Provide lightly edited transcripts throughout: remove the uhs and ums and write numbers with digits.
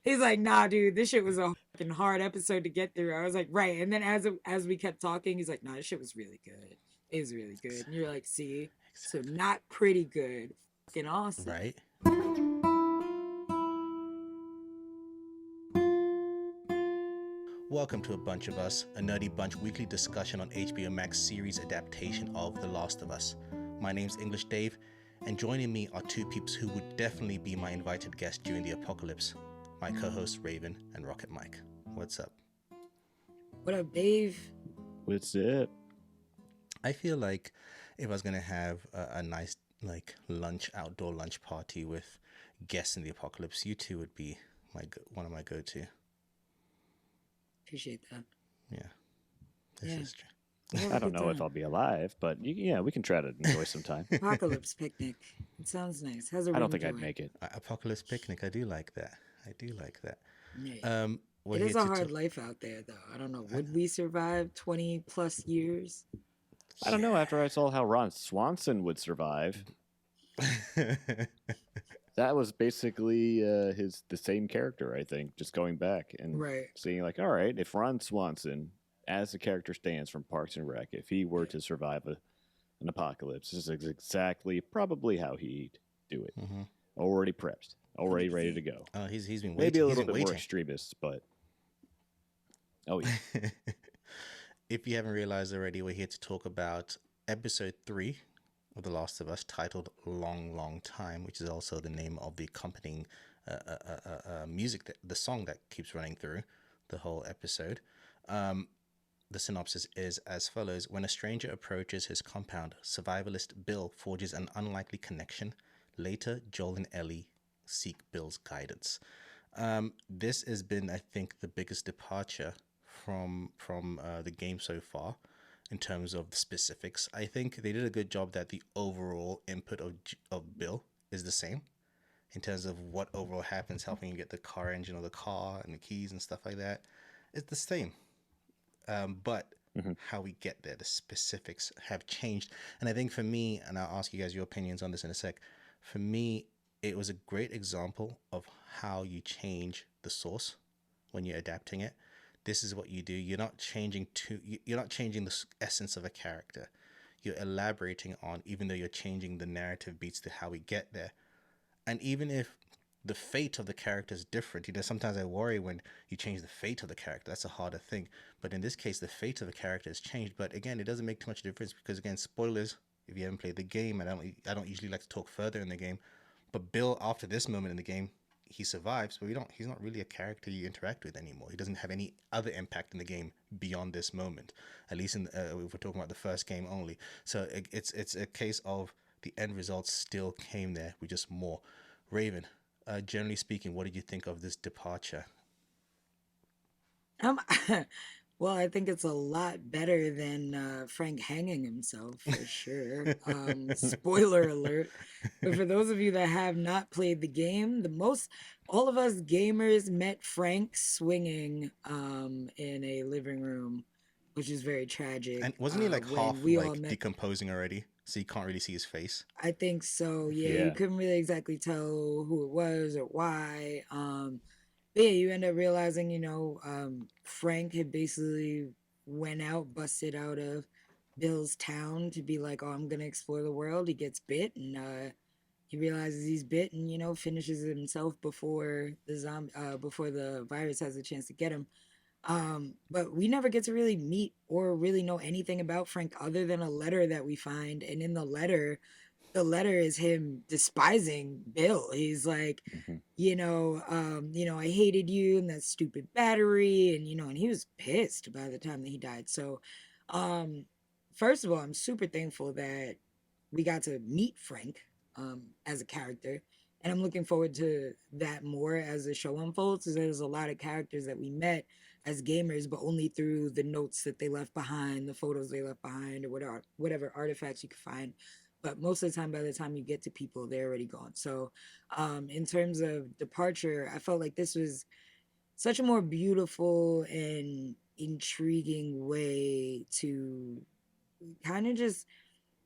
He's like, nah, dude, this shit was a fucking hard episode to get through. I was like, right. And then as we kept talking, he's like, nah, this shit was really good. It was really good. And you're like, see, so Exactly. not pretty good, fucking awesome. Right? Welcome to A Bunch of Us, a Nerdy Bunch weekly discussion on HBO Max series adaptation of The Last of Us. My name's English Dave, and joining me are two peeps who would definitely be my invited guests during the apocalypse, my co-hosts Raven and Rocket Mike. What's up? What up, Dave? What's up? I feel like if I was going to have a nice outdoor lunch party with guests in the apocalypse, you two would be one of my go-to. Appreciate that. Yeah, this is true. I don't know if I'll be alive, but yeah, we can try to enjoy some time. Apocalypse picnic. It sounds nice. Has a I don't ring think to I'd make it. Apocalypse picnic. I do like that. Yeah. We're It here is a to hard talk. life out there, though. I don't know. Would we survive 20 plus years? I don't know. After I saw how Ron Swanson would survive, that was basically the same character. I think just going back and Right. seeing like, all right, if Ron Swanson, as the character stands from Parks and Rec, if he were to survive an apocalypse, this is exactly probably how he'd do it. Mhm. Already prepped, already ready to 100%. go. He's been waiting. Maybe a He's little been bit more waiting. extremist, but oh yeah. If you haven't realized already, we're here to talk about episode 3 of The Last of Us, titled "Long, Long Time," which is also the name of the accompanying music, the song that keeps running through the whole episode. The synopsis is as follows: when a stranger approaches his compound, survivalist Bill forges an unlikely connection. Later, Joel and Ellie seek Bill's guidance. This has been, I think, the biggest departure from the game so far in terms of the specifics. I think they did a good job that the overall input of Bill is the same in terms of what overall happens, helping you get the car engine or the car and the keys and stuff like that. It's the same, but Mhm. how we get there, the specifics have changed. And I think for me, and I'll ask you guys your opinions on this in a sec, for me, it was a great example of how you change the source when you're adapting it. This is what you do. You're not changing the essence of a character. You're elaborating on, even though you're changing the narrative beats to how we get there. And even if the fate of the character is different, sometimes I worry when you change the fate of the character. That's a harder thing. But in this case, the fate of the character has changed. But again, it doesn't make too much difference because, again, spoilers. If you haven't played the game, and I don't usually like to talk further in the game, but Bill, after this moment in the game, he survives, but he's not really a character you interact with anymore. He doesn't have any other impact in the game beyond this moment, at least if we're talking about the first game only. So it's a case of the end result still came there with just more. Raven, generally speaking, what did you think of this departure? Um, well, I think it's a lot better than Frank hanging himself for sure. Spoiler alert. But for those of you that have not played the game, all of us gamers met Frank swinging in a living room, which is very And tragic. wasn't he like half When we all like met, decomposing already, so you can't really see his face? I think so. Yeah, you Yeah. couldn't really exactly tell who it was or why. But yeah, you end up realizing, Frank had basically went out, busted out of Bill's town to be like, oh, I'm gonna explore the world. He gets bit, and he realizes he's bit, and finishes himself before the virus has a chance to get him. But we never get to really meet or really know anything about Frank other than a letter that we find, and in the letter is him despising Bill. He's like, Mhm. I hated you and that stupid battery, and and he was pissed by the time that he died. So, um, first of all, I'm super thankful that we got to meet Frank as a character, and I'm looking forward to that more as the show unfolds. Because there's a lot of characters that we met as gamers, but only through the notes that they left behind, the photos they left behind, or whatever artifacts you could find. But most of the time, by the time you get to people, they're already gone. So, in terms of departure, I felt like this was such a more beautiful and intriguing way to kind of just.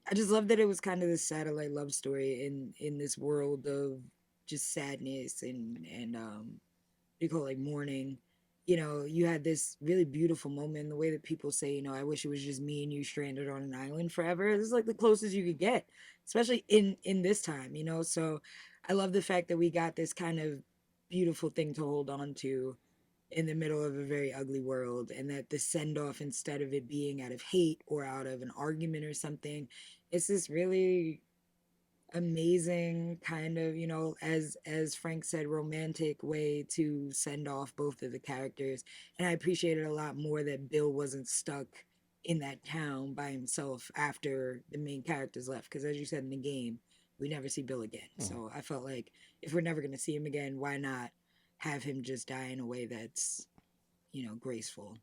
I just love that it was kind of this satellite love story in this world of just sadness and you call it, like mourning, you had this really beautiful moment in the way that people say, I wish it was just me and you stranded on an island forever. This is like the closest you could get, especially in this time. So I love the fact that we got this kind of beautiful thing to hold on to in the middle of a very ugly world, and that the send off, instead of it being out of hate or out of an argument or something, it's this really amazing kind of, as Frank said, romantic way to send off both of the characters. And I appreciated a lot more that Bill wasn't stuck in that town by himself after the main characters left, because as you said, in the game we never see Bill again. Mhm. So I felt like if we're never going to see him again, why not have him just die in a way that's graceful.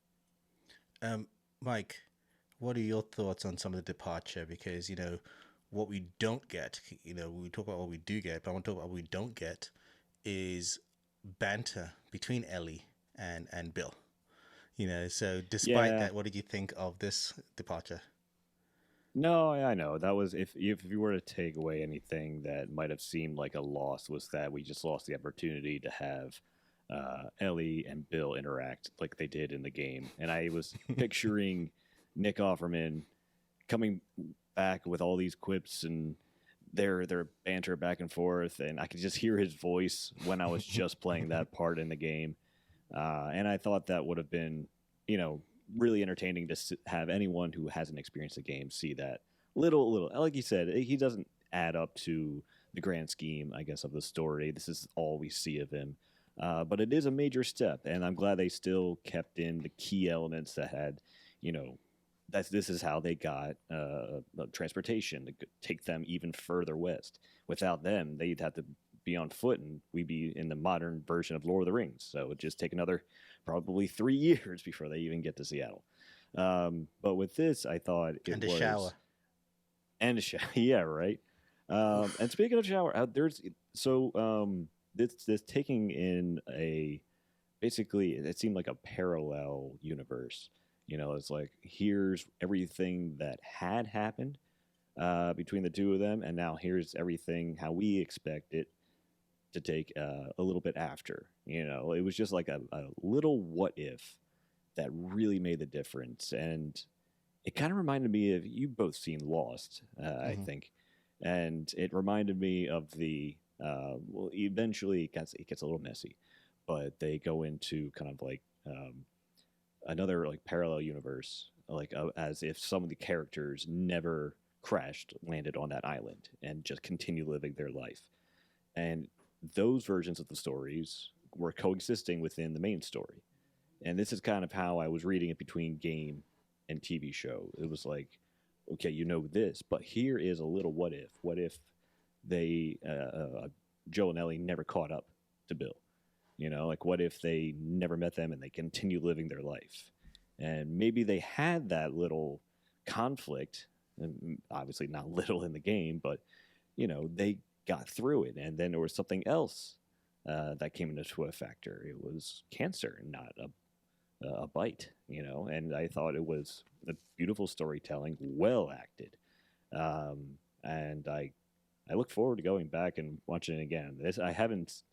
Um, Mike, what are your thoughts on some of the departure? Because what we don't get, we talk about what we do get, but I want to talk about what we don't get is banter between Ellie and Bill. So despite Yeah. that, what did you think of this departure? No, I know that was if you were to take away anything that might have seemed like a loss, was that we just lost the opportunity to have Ellie and Bill interact like they did in the game, and I was picturing Nick Offerman coming back with all these quips and their banter back and forth, and I could just hear his voice when I was just playing that part in the game, and I thought that would have been, you know, really entertaining to have anyone who hasn't experienced the game see that little. Like you said, he doesn't add up to the grand scheme, I guess, of the story. This is all we see of him. But it is a major step, and I'm glad they still kept in the key elements that had, you know, this is how they got transportation to take them even further west. Without them, they'd have to be on foot, and we'd be in the modern version of Lord of the Rings. So it'd just take another probably 3 years before they even get to Seattle. But with this, I thought it And a was shower. and a shower. Yeah, right. And Oof. speaking of shower, there's this taking in a basically it seemed like a parallel universe. You know, it's like here's everything that had happened between the two of them, and now here's everything how we expect it to take a little bit after. You know, it was just like a little what if that really made the difference, and it kind of reminded me of you both seen Lost, I Hmm. think, and it reminded me of the well, eventually it gets a little messy, but they go into kind of like another like parallel universe, like as if some of the characters never crashed, landed on that island, and just continue living their life. And those versions of the stories were coexisting within the main story. And this is kind of how I was reading it between game and TV show. It was like, okay, you know this, but here is a little what if. What if they, Joe and Ellie, never caught up to Bill? You know, like what if they never met them and they continue living their life? And maybe they had that little conflict, and obviously not little in the game, but you know, they got through it. And then there was something else that came into a factor. It was cancer, not a bite, you know. And I thought it was a beautiful storytelling, well acted, and I look forward to going back and watching it again. This I haven't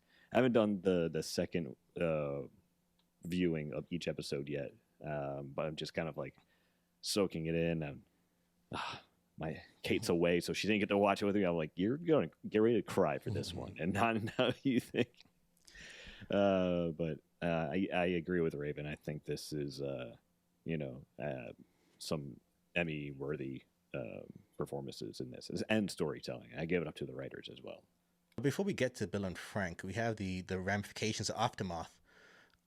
done the second viewing of each episode yet, but I'm just kind of like soaking it in. And my Kate's away, so she didn't get to watch it with me. I'm like, you're going to get ready to cry for this one, and not how you think. But I agree with Raven. I think this is, you know, some Emmy worthy performances in this and storytelling. I give it up to the writers as well. Before we get to Bill and Frank, we have the ramifications, the aftermath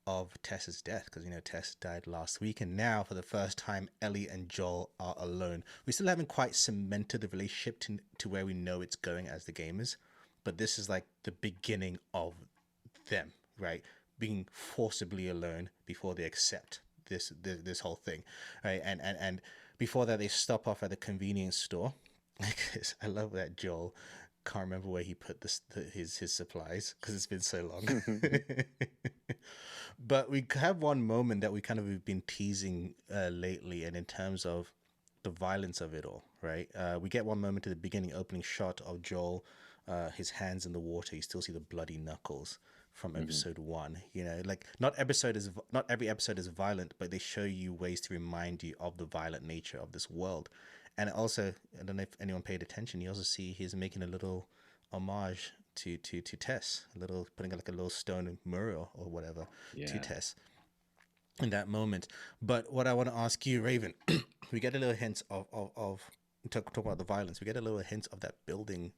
of Tess's death, because Tess died last week, and now for the first time Ellie and Joel are alone. We still haven't quite cemented the relationship to where we know it's going as the gamers, but this is like the beginning of them, right, being forcibly alone before they accept this whole thing, right? And before that, they stop off at the convenience store. I love that Joel can't remember where he put his supplies because it's been so long. But we have one moment that we kind of have been teasing lately, and in terms of the violence of it all, right? We get one moment at the beginning, opening shot of Joel, his hands in the water. You still see the bloody knuckles from Hmm. episode one. You know, like not every episode is violent, but they show you ways to remind you of the violent nature of this world. And also, I don't know if anyone paid attention. You also see he's making a little homage to Tess, a little putting like a little stone mural or whatever to Yeah. Tess in that moment. But what I want to ask you, Raven, we get a little hint of talk about the violence. We get a little hint of that building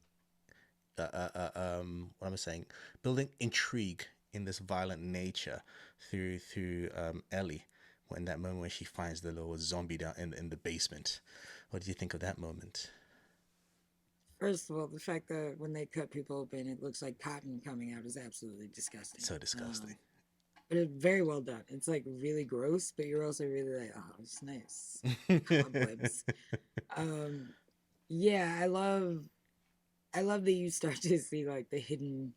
what am I saying? Building intrigue in this violent nature through Ellie when that moment when she finds the little zombie down in the basement. What do you think of that moment? First of all, the fact that when they cut people open, it looks like cotton coming out is absolutely disgusting. So disgusting. But it's very well done. It's like really gross, but you're also really like, oh, it's nice. Cobwebs. Um, yeah, I love that you start to see like the hidden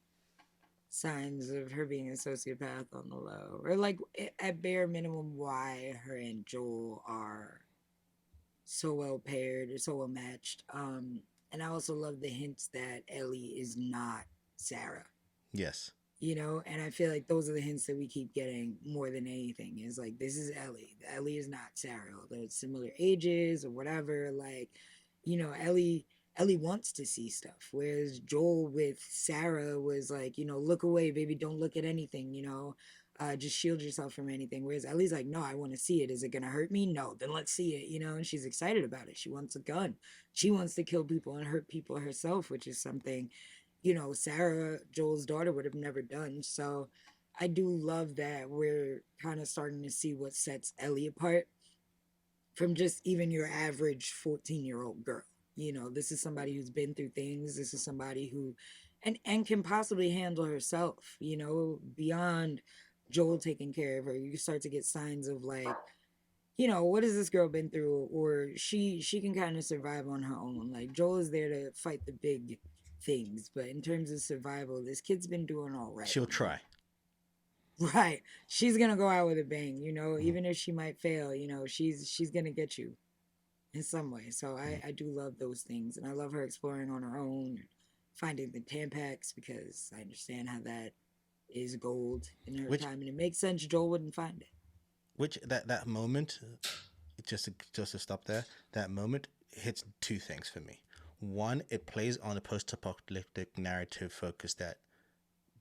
signs of her being a sociopath on the low, or like at bare minimum why her and Joel are so well paired or so well matched. And I also love the hints that Ellie is not Sarah, Yes. you know, and I feel like those are the hints that we keep getting more than anything is like, this is Ellie. Ellie is not Sarah. They're similar ages or whatever. Like, you know, Ellie wants to see stuff. Whereas Joel with Sarah was like, you know, look away, baby, don't look at anything, you know. Just shield yourself from anything. Whereas Ellie's like, no, I want to see it. Is it gonna hurt me? No, then let's see it, you know. And she's excited about it. She wants a gun. She wants to kill people and hurt people herself, which is something, you know, Sarah, Joel's daughter, would have never done. So I do love that we're kind of starting to see what sets Ellie apart from just even your average 14-year-old girl. You know, this is somebody who's been through things. This is somebody who and can possibly handle herself, you know, beyond Joel taking care of her. You start to get signs of like, you know, what has this girl been through? Or she can kind of survive on her own. Like Joel is there to fight the big things, but in terms of survival, this kid's been doing all right She'll on her try. own. Right. She's gonna go out with a bang, you know, Mhm. even if she might fail, you know, she's gonna get you in some way. So I do love those things. And I love her exploring on her own, finding the Tampax because I understand how that is gold in her Which time. And it makes sense Joel wouldn't find it. that moment, just to stop there, that moment hits two things for me. One, it plays on the post-apocalyptic narrative focus that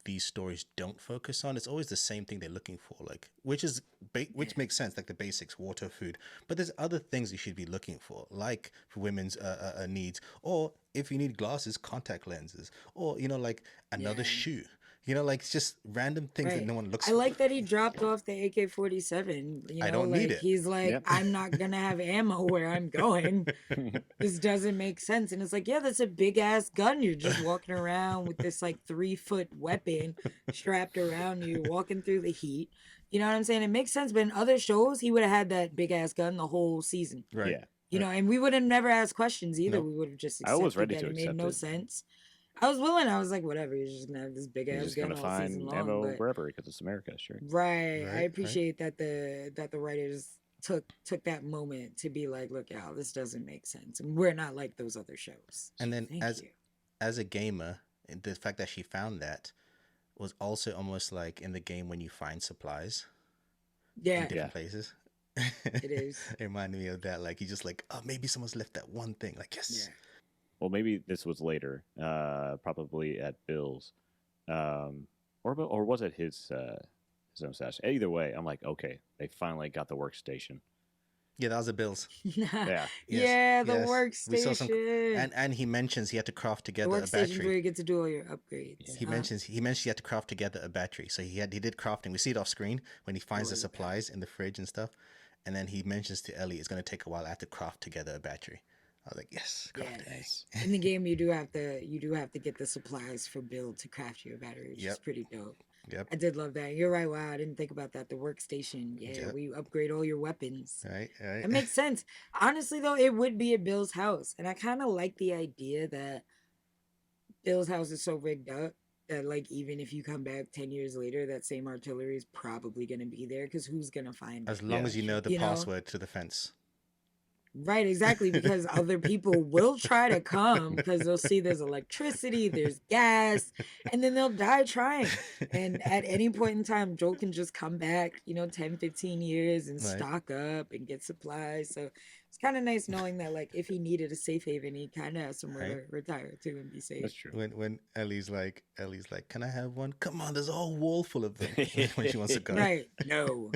these stories don't focus on. It's always the same thing they're looking for, like Yeah. which makes sense, like the basics, water, food. But there's other things you should be looking for, like for women's needs, or if you need glasses, contact lenses, or you know, like another Yeah. shoe. You know, like just random things that Right. no one looks I for. like that he dropped off the AK-47. You I know, don't need like it. he's like, Yep. I'm not gonna have ammo where I'm going. This doesn't make sense. And it's like, yeah, that's a big ass gun. You're just walking around with this like 3 foot weapon strapped around you, walking through the heat. You know what I'm saying? It makes sense. But in other shows, he would have had that big ass gun the whole season. Right. Yeah. You Right. know, and we would have never asked questions either. Nope. We would have just I was accepted ready that to it made accept no it. sense. I was willing. I was like, whatever. You're just gonna have this big He's ass just gun gonna all season find long. ammo But wherever because it's America, sure. right, I Right. appreciate that the writers took that moment to be like, look, y'all, this doesn't make sense, and we're not like those other shows. And then Thank you. as a gamer, the fact that she found that was also almost like in the game when you find supplies in Yeah, different Yeah. places. it is. It reminded me of that. Like you just like, oh, maybe someone's left that one thing. Like Yeah, yes. Well, maybe this was later, probably at Bill's, or was it his own stash? Either way, I'm like, okay, they finally got the workstation. Yeah, that was the Bills. Yeah. yeah, the Yes. We saw some, workstation. and he mentions he had to craft The together a workstation's where battery. you get to do all your upgrades. He mentions he had to craft together a battery. So he did crafting. We see it off screen when he finds the Love that. supplies in the fridge and stuff. And then he mentions to Ellie, it's gonna take a while. I have to craft together a battery. I was like, yes, Yeah. crafting. Nice. In the game, you do have to get the supplies for Bill to craft your battery, which is Yep. pretty dope. Yep. I did love that. You're right. Wow, I didn't think about that. The workstation. Yeah, Yep. we upgrade all your weapons. Right. Right. It makes sense. Honestly, though, it would be at Bill's house, and I kind of like the idea that Bill's house is so rigged up that, like, even if you come back 10 years later, that same artillery is probably gonna be there because who's gonna find As it? long Yeah, as you know the You know? password to the fence. Right, exactly, because other people will try to come because they'll see there's electricity, there's gas, and then they'll die trying. And at any point in time, Joel can just come back, 10, 15 years and Right. stock up and get supplies. So it's kind of nice knowing that, like, if he needed a safe haven, he kind of has somewhere Right. to retire to and be safe. That's true. When Ellie's like, can I have one? Come on, there's a whole wall full of them. When she wants a gun. Right, no.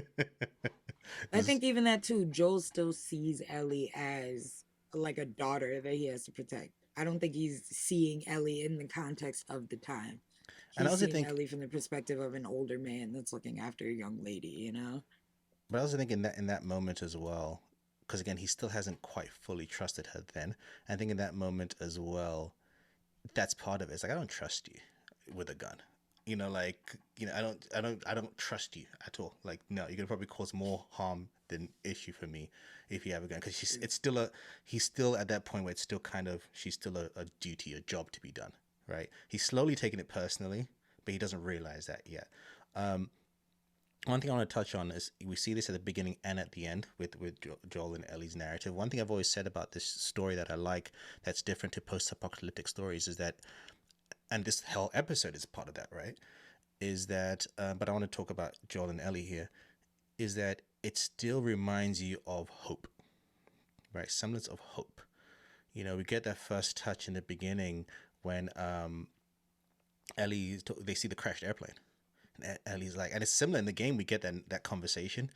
I This- think even that too, Joel still sees Ellie as like a daughter that he has to protect. I don't think he's seeing Ellie in the context of the time. and I He's also seeing think, Ellie from the perspective of an older man that's looking after a young lady. but I also think in that moment as well, because again, he still hasn't quite fully trusted her then. I think in that moment as well, that's part of it. It's like, I don't trust you with a gun. I don't trust you at all. Like, no, you're gonna probably cause more harm than issue for me if you have a gun. Because he's still at that point where it's still kind of, she's still a duty, a job to be done, right? He's slowly taking it personally, but he doesn't realize that yet. Um, One thing I want to touch on is we see this at the beginning and at the end with Joel and Ellie's narrative. One thing I've always said about this story that I like, that's different to post-apocalyptic stories, is that, and this whole episode is part of that, right? Is that, but I want to talk about Joel and Ellie here, is that it still reminds you of hope, right? Semblance of hope. We get that first touch in the beginning when they see the crashed airplane. And Ellie's like, and it's similar in the game. We get that conversation,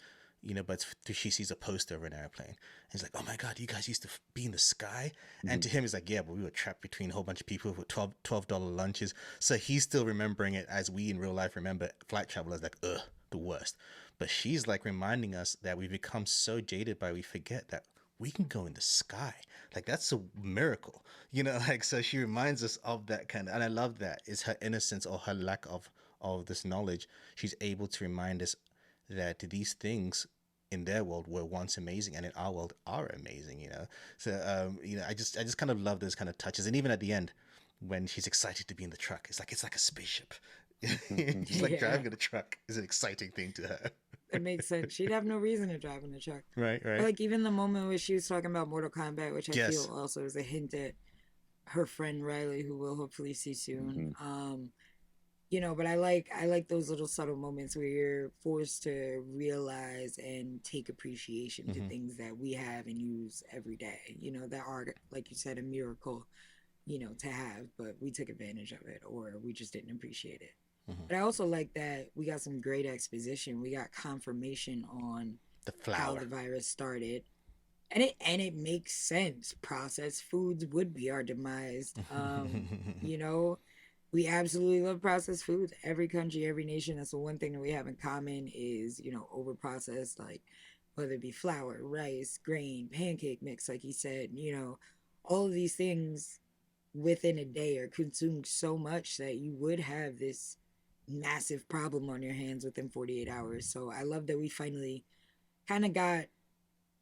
but she sees a poster of an airplane. And he's like, "Oh my God, you guys used to be in the sky." And to him, it's like, "Yeah, but we were trapped between a whole bunch of people with $12 lunches." So he's still remembering it as we in real life remember flight travel as like, ugh, the worst. But she's like reminding us that we've become so jaded by we forget that we can go in the sky. Like, that's a miracle, like, so she reminds us of that kind of, and I love that is her innocence or her lack of this knowledge. She's able to remind us that these things in their world were once amazing and in our world are amazing. So I just kind of love those kind of touches. And even at the end, when she's excited to be in the truck, it's like a spaceship. She's like, Yeah, driving a truck is an exciting thing to her. that makes sense. She'd have no reason to drive in the truck. Right, Or right. like even the moment where she was talking about Mortal Kombat, which I feel Yes. also is a hint at her friend Riley, who we'll hopefully see soon. But I like those little subtle moments where you're forced to realize and take appreciation to Hmm. things that we have and use every day, that are, like you said, a miracle, to have, but we took advantage of it or we just didn't appreciate it. Hmm. But I also like that we got some great exposition. We got confirmation on The how flower. the virus started. And it makes sense. Processed foods would be our demise. You know, we absolutely love processed foods. Every country, every nation, that's the one thing that we have in common is, over processed, like whether it be flour, rice, grain, pancake mix, like he said, all of these things within a day are consumed so much that you would have this massive problem on your hands within 48 hours. So I love that we finally kind of got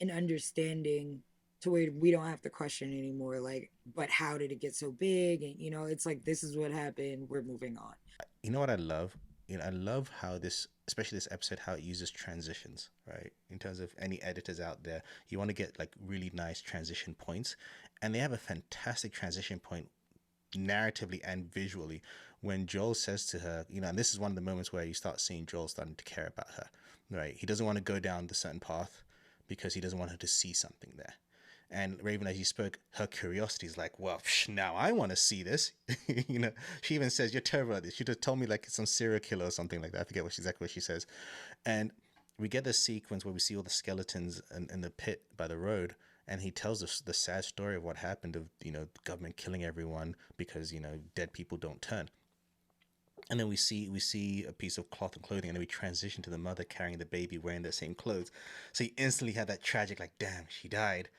an understanding to where we don't have to question anymore, like, but how did it get so big? And it's like, this is what happened, we're moving on. You know what I love? I love how this, especially this episode, how it uses transitions, right? In terms of any editors out there, you want to get like really nice transition points, and they have a fantastic transition point narratively and visually when Joel says to her, and this is one of the moments where you start seeing Joel starting to care about her, right? He doesn't want to go down the certain path because he doesn't want her to see something there. And Raven, as you spoke, her curiosity is like, well, now I want to see this. She even says, "You're terrible at this. You just told me like some serial killer or something like that." I forget exactly what she says. And we get this sequence where we see all the skeletons in the pit by the road, and he tells us the sad story of what happened of the government killing everyone because dead people don't turn. And then we see a piece of cloth and clothing, and then we transition to the mother carrying the baby wearing the same clothes. So you instantly have that tragic, like, damn, she died.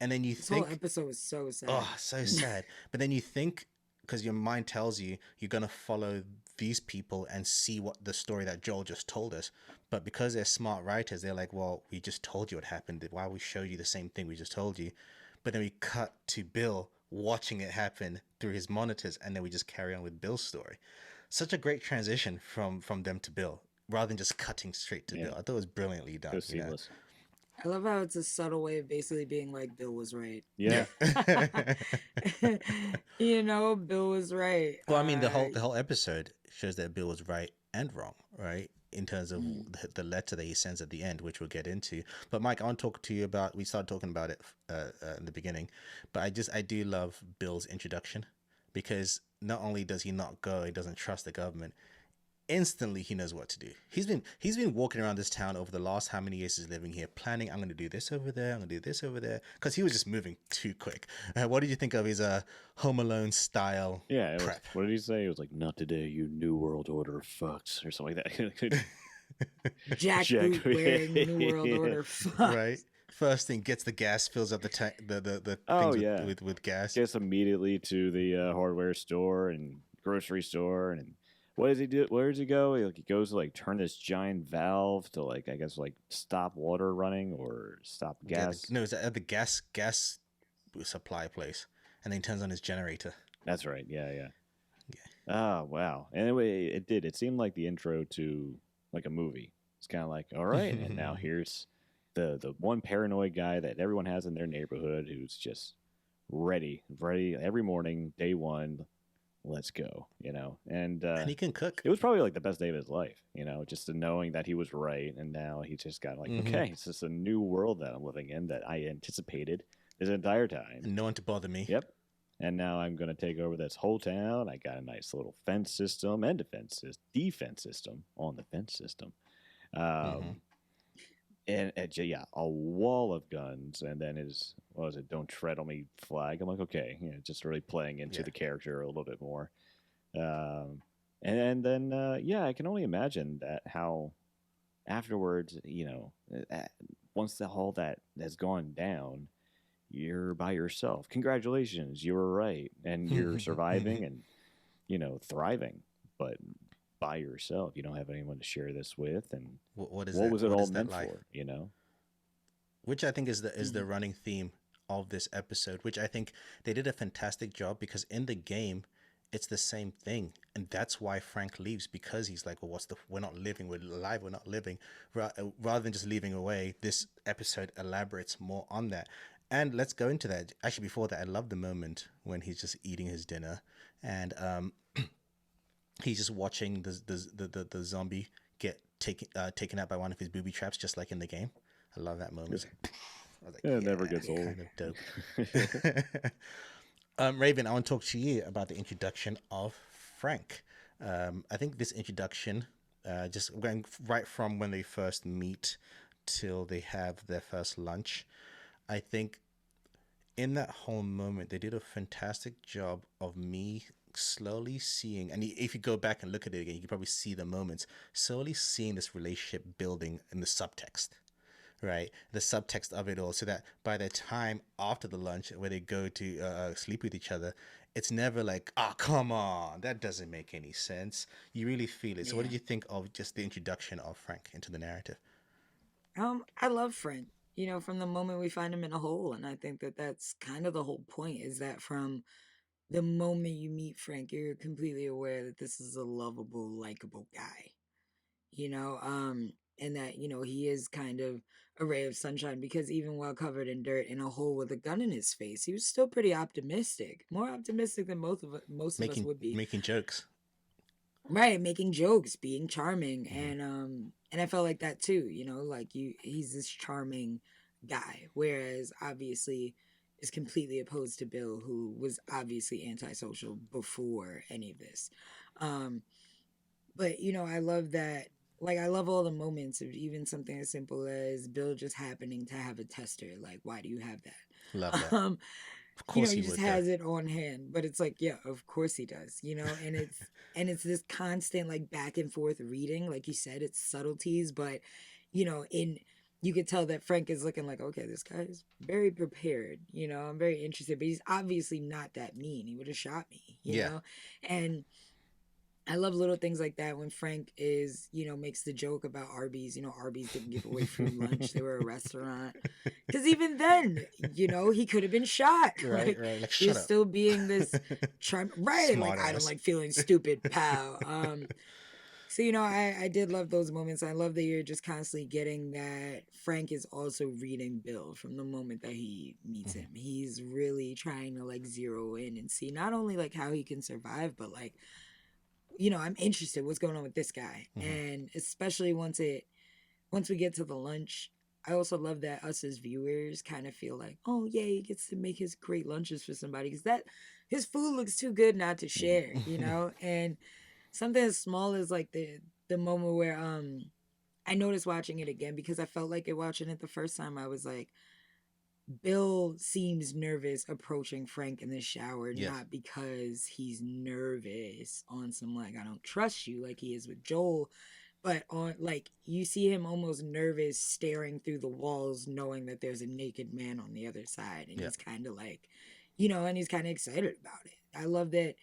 And then you This whole think, episode was so sad. oh, so sad. But then you think, because your mind tells you you're going to follow these people and see what the story that Joel just told us. But because they're smart writers, they're like, well, we just told you what happened. Why we show you the same thing we just told you? But then we cut to Bill watching it happen through his monitors, and then we just carry on with Bill's story. Such a great transition from them to Bill, rather than just cutting straight to Yeah, Bill. I thought it was brilliantly it done. was seamless. I love how it's a subtle way of basically being like Bill was right. Yeah. You know, Bill was right. Well, I mean, the whole episode shows that Bill was right and wrong, right? In terms of Mm. the letter that he sends at the end, which we'll get into. But Mike, I want to talk to you about. We started talking about it in the beginning, but I do love Bill's introduction because not only does he not go, he doesn't trust the government. Instantly, he knows what to do. He's been walking around this town over the last how many years he's living here, planning. I'm going to do this over there. I'm going to do this over there because he was just moving too quick. What did you think of his Home Alone style Yeah, it was. prep? What did he say? It was like, "Not today, you New World Order fucks," or something like that. Jackboot wearing New World Order Right. fucks. First thing, gets the gas, fills up the tank, the Oh things yeah, with gas. gets immediately to the hardware store and grocery store, and what does he do? Where does he go? He goes to like turn this giant valve to like I guess like stop water running or stop Yeah, gas. no, it's at the gas supply place, and then he turns on his generator. That's right. Yeah, yeah. Yeah. Oh wow. Anyway, it did. It seemed like the intro to like a movie. It's kind of like, all right, and now here's the one paranoid guy that everyone has in their neighborhood who's just ready every morning, day one. Let's go, And And he can cook. it was probably like the best day of his life, just the knowing that he was right, and now he just got like, Mhm. okay, it's just a new world that I'm living in that I anticipated this entire time. And no one to bother me. Yep. And now I'm going to take over this whole town. I got a nice little fence system and defense system on the fence system. Mhm. And yeah, a wall of guns. And then his, what was it, "Don't tread on me" flag. I'm like, okay, just really playing into Yeah. the character a little bit more. And then, yeah, I can only imagine that how afterwards, once all that has gone down, you're by yourself. Congratulations, you were right, and you're surviving and thriving, but by yourself. You don't have anyone to share this with, and What is what that? was it What all is that meant life? for? Which I think is the running theme of this episode. Which I think they did a fantastic job because in the game, it's the same thing, and that's why Frank leaves because he's like, well, we're not living, we're alive, we're not living. Rather than just leaving away, this episode elaborates more on that. And let's go into that. Actually, before that, I love the moment when he's just eating his dinner and he's just watching the zombie get taken out by one of his booby traps, just like in the game. I love that moment. I was like, It never gets old. kind of dope. Raven, I want to talk to you about the introduction of Frank. I think this introduction, just going right from when they first meet till they have their first lunch, I think in that whole moment, they did a fantastic job of me slowly seeing, and if you go back and look at it again, you can probably see the moments, slowly seeing this relationship building in the subtext, right? The subtext of it all, so that by the time after the lunch, where they go to sleep with each other, it's never like, oh, come on, that doesn't make any sense. You really feel it. So what Yeah. did you think of just the introduction of Frank into the narrative? I love Frank. You know, from the moment we find him in a hole, and I think that that's kind of the whole point. Is that from the moment you meet Frank, you're completely aware that this is a lovable, likable guy. You know, and that he is kind of a ray of sunshine because even while covered in dirt in a hole with a gun in his face, he was still pretty optimistic, more optimistic than most of us Making would be. making jokes. Right, making jokes, being charming, and I felt like that too, like he's this charming guy, whereas obviously is completely opposed to Bill, who was obviously antisocial before any of this. Um, but I love that, like I love all the moments of even something as simple as Bill just happening to have a tester. Like, why do you have Love that? that. Of course He he just would, though. has it on hand, but it's like, yeah, of course he does, and it's this constant like back and forth reading, like you said, it's subtleties, but in you could tell that Frank is looking like, okay, this guy is very prepared, I'm very interested, but he's obviously not that mean. He would have shot me, Yeah. and I love little things like that when Frank makes the joke about Arby's. Arby's didn't give away free lunch. They were a restaurant. Because even then, he could have been shot. Right, Like, right. Like, you're shut up. still being this charm. Right. Smart Like, I don't ass. like feeling stupid, pal. So, I did love those moments. I love that you're just constantly getting that Frank is also reading Bill from the moment that he meets Hmm. him. He's really trying to like zero in and see not only like how he can survive, but like, I'm interested what's going on with this guy. Hmm. And especially once we get to the lunch, I also love that us as viewers kind of feel like, oh yeah, he gets to make his great lunches for somebody because that his food looks too good not to share, And something as small as like the moment where I noticed watching it again because I felt like it watching it the first time. I was like, Bill seems nervous approaching Frank in the shower, Yes. not because he's nervous on some like I don't trust you like he is with Joel, but on like you see him almost nervous staring through the walls knowing that there's a naked man on the other side and Yeah. he's kind of like and he's kind of excited about it. I love that.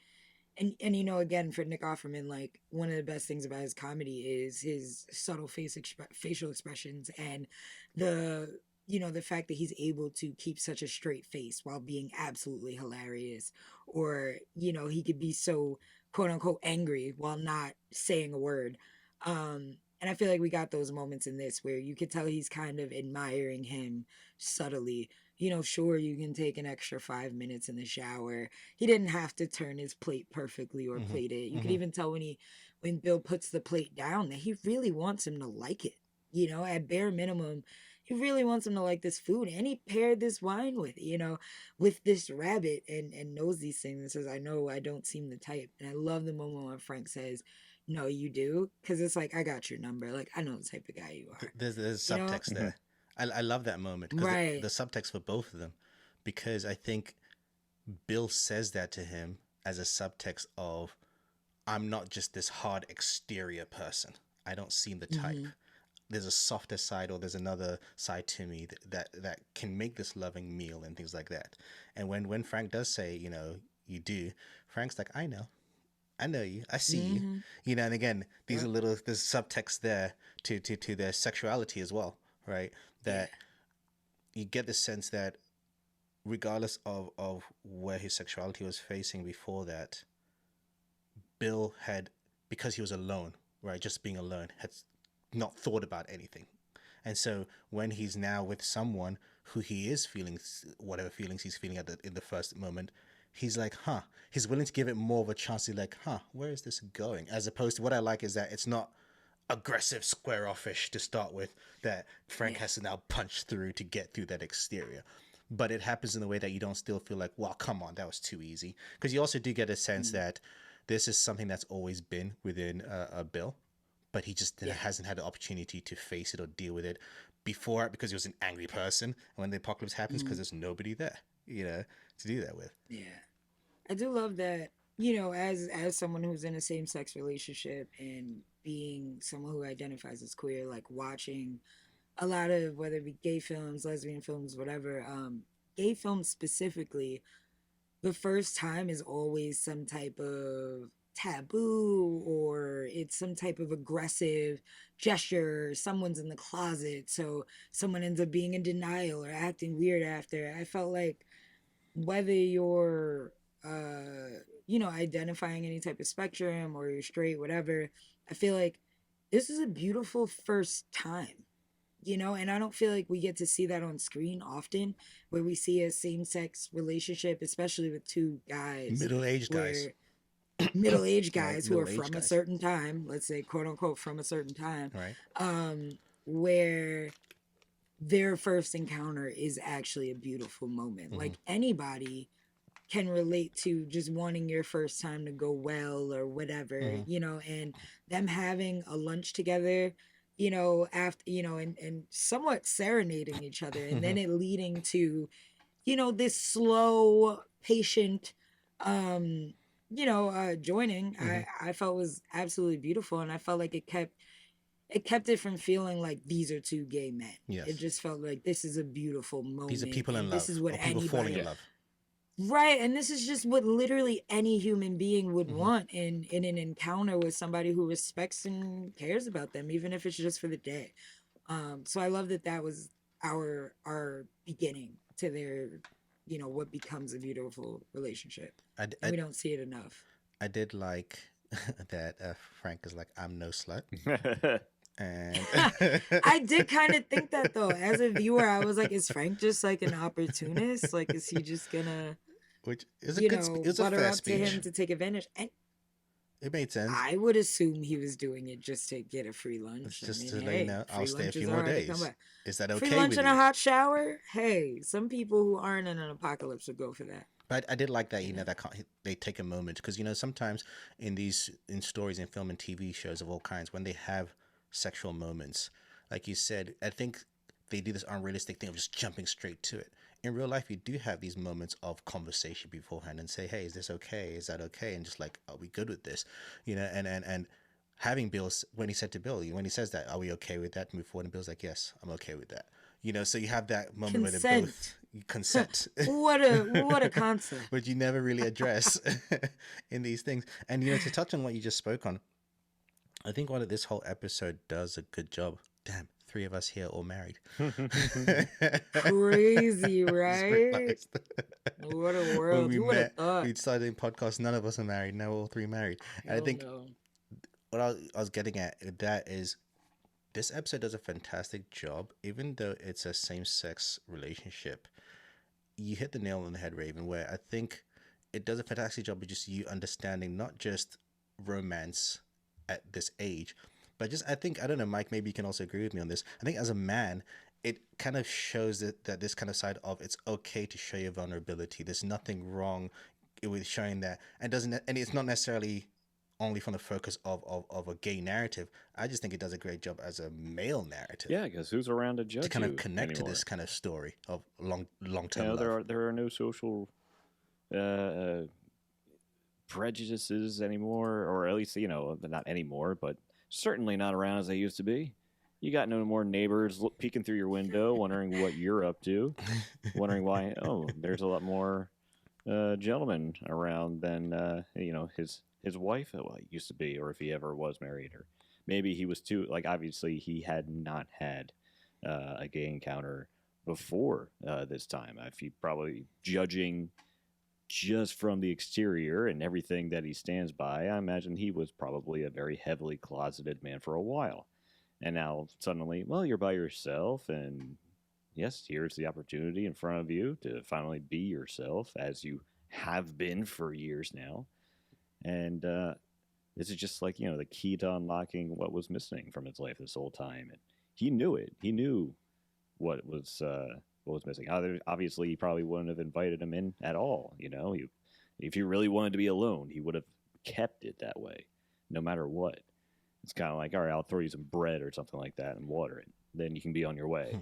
And again, for Nick Offerman, like one of the best things about his comedy is his subtle facial expressions and the the fact that he's able to keep such a straight face while being absolutely hilarious, or he could be so quote unquote angry while not saying a word. And I feel like we got those moments in this where you could tell he's kind of admiring him subtly. Sure, you can take an extra 5 minutes in the shower. He didn't have to turn his plate perfectly or Hmm. plate it. You could Hmm. even tell when Bill puts the plate down that he really wants him to like it. At bare minimum, he really wants him to like this food, and he paired this wine with this rabbit, and knows these things and says, "I know I don't seem the type." And I love the moment when Frank says, "No, you do," because it's like I got your number. Like I know the type of guy you are. There's You know, subtext there. I love that moment because the right? subtext for both of them, because I think Bill says that to him as a subtext of I'm not just this hard exterior person. I don't seem the type. Mm-hmm. There's a softer side, or there's another side to me that can make this loving meal and things like that. And when Frank does say, you do, Frank's like, I know you, I see you, Mm-hmm. and again, these are Yep. little there's subtext there to their sexuality as well, right? Yeah. That you get the sense that regardless of where his sexuality was facing before that, Bill had, because he was alone, right, just being alone, had not thought about anything. And so when he's now with someone who he is feeling whatever feelings he's feeling in the first moment, he's like, huh. He's willing to give it more of a chance to like, huh, where is this going? As opposed to what I like is that it's not aggressive square offish to start with that Frank Yeah. has to now punch through to get through that exterior. But it happens in a way that you don't still feel like, well, come on, that was too easy. Because you also do get a sense Mm. that this is something that's always been within Bill, but he just Yeah. hasn't had the opportunity to face it or deal with it before because he was an angry person. And when the apocalypse happens, because Mm. there's nobody there, to do that with. Yeah. I do love that, as someone who's in a same sex relationship and being someone who identifies as queer, like watching a lot of whether it be gay films, lesbian films, whatever, gay films specifically, the first time is always some type of taboo or it's some type of aggressive gesture. Someone's in the closet, so someone ends up being in denial or acting weird after. I felt like whether you're identifying any type of spectrum or you're straight, whatever, I feel like this is a beautiful first time, and I don't feel like we get to see that on screen often, where we see a same-sex relationship, especially with two guys, Middle-aged guys, where middle-aged right? guys who are Middle-aged from a guys, certain time, let's say quote unquote from a certain time, right? where their first encounter is actually a beautiful moment. Mm-hmm. Like anybody can relate to just wanting your first time to go well or whatever, Mm-hmm. and them having a lunch together, after, and somewhat serenading each other, and Mm-hmm. then it leading to, this slow, patient, joining, Mm-hmm. I felt was absolutely beautiful. And I felt like it kept it from feeling like these are two gay men. It Yes. just felt like this is a beautiful These are moment. people in And this is love what or people falling anybody in Yeah. love. Right, and this is just what literally any human being would Mm-hmm. want in an encounter with somebody who respects and cares about them, even if it's just for the day. So I love that that was our beginning to their, what becomes a beautiful relationship, I, and I, we don't see it enough. I did like that Frank is like, I'm no slut. And I did kind of think that though. As a viewer, I was like, is Frank just like an opportunist? Like, is he just gonna, which is a good, it was a butter fair up to him speech. to take advantage? And It made sense. I would assume he was doing it just to get a free It's lunch. I just mean, to let you hey, know, I'll free stay a lunches few are more hard to come days. by. Is that Free okay lunch with and a you? hot shower? Hey, some people who aren't in an apocalypse would go for that. But I did like that, You know? that they take a moment because sometimes in stories in film and TV shows of all kinds, when they have sexual moments, like you said, I think they do this unrealistic thing of just jumping straight to it. In real life, you do have these moments of conversation beforehand and say, "Hey, is this okay? Is that okay?" And just like, "Are we good with this?" And having Bill's when he said to Bill, when he says that, "Are we okay with that?" Move forward, and Bill's like, "Yes, I'm okay with that." So you have that moment where they both Consent. consent. What a concept. Which you never really address in these things. And to touch on what you just spoke on, I think what this whole episode does a good job. Damn, three of us here all married. Crazy, Just right? realized What a when world. we Who would have met, thought? we started in podcast. None of us are married. Now we're all three married. And I Hell think no. what I was getting at that is this episode does a fantastic job, even though it's a same-sex relationship. You hit the nail on the head, Raven, where I think it does a fantastic job of just you understanding not just romance at this age, but just I think, I don't know, Mike, maybe you can also agree with me on this. I think as a man, it kind of shows that this kind of side of it's okay to show your vulnerability. There's nothing wrong with showing that, and it's not necessarily only from the focus of a gay narrative. I just think it does a great job as a male narrative Yeah, because who's around to to judge kind of you connect to this anymore? kind of story of long term There love. are no social uh, prejudices anymore, or at least not anymore, but certainly not around as they used to be. You got no more neighbors peeking through your window, wondering what you're up to, wondering why. Oh, there's a lot more gentlemen around than his wife used to be, or if he ever was married, or maybe he was too like. Obviously, he had not had a gay encounter before this time. If he probably judging just from the exterior and everything that he stands by, I imagine he was probably a very heavily closeted man for a while. And now suddenly, well, you're by yourself, and yes, here's the opportunity in front of you to finally be yourself as you have been for years now. And this is just like, the key to unlocking what was missing from his life this whole time. And he knew it. He knew what was missing. Obviously, he probably wouldn't have invited him in at all. If he really wanted to be alone, he would have kept it that way, no matter what. It's kind of like, all right, I'll throw you some bread or something like that and water it. Then you can be on your way.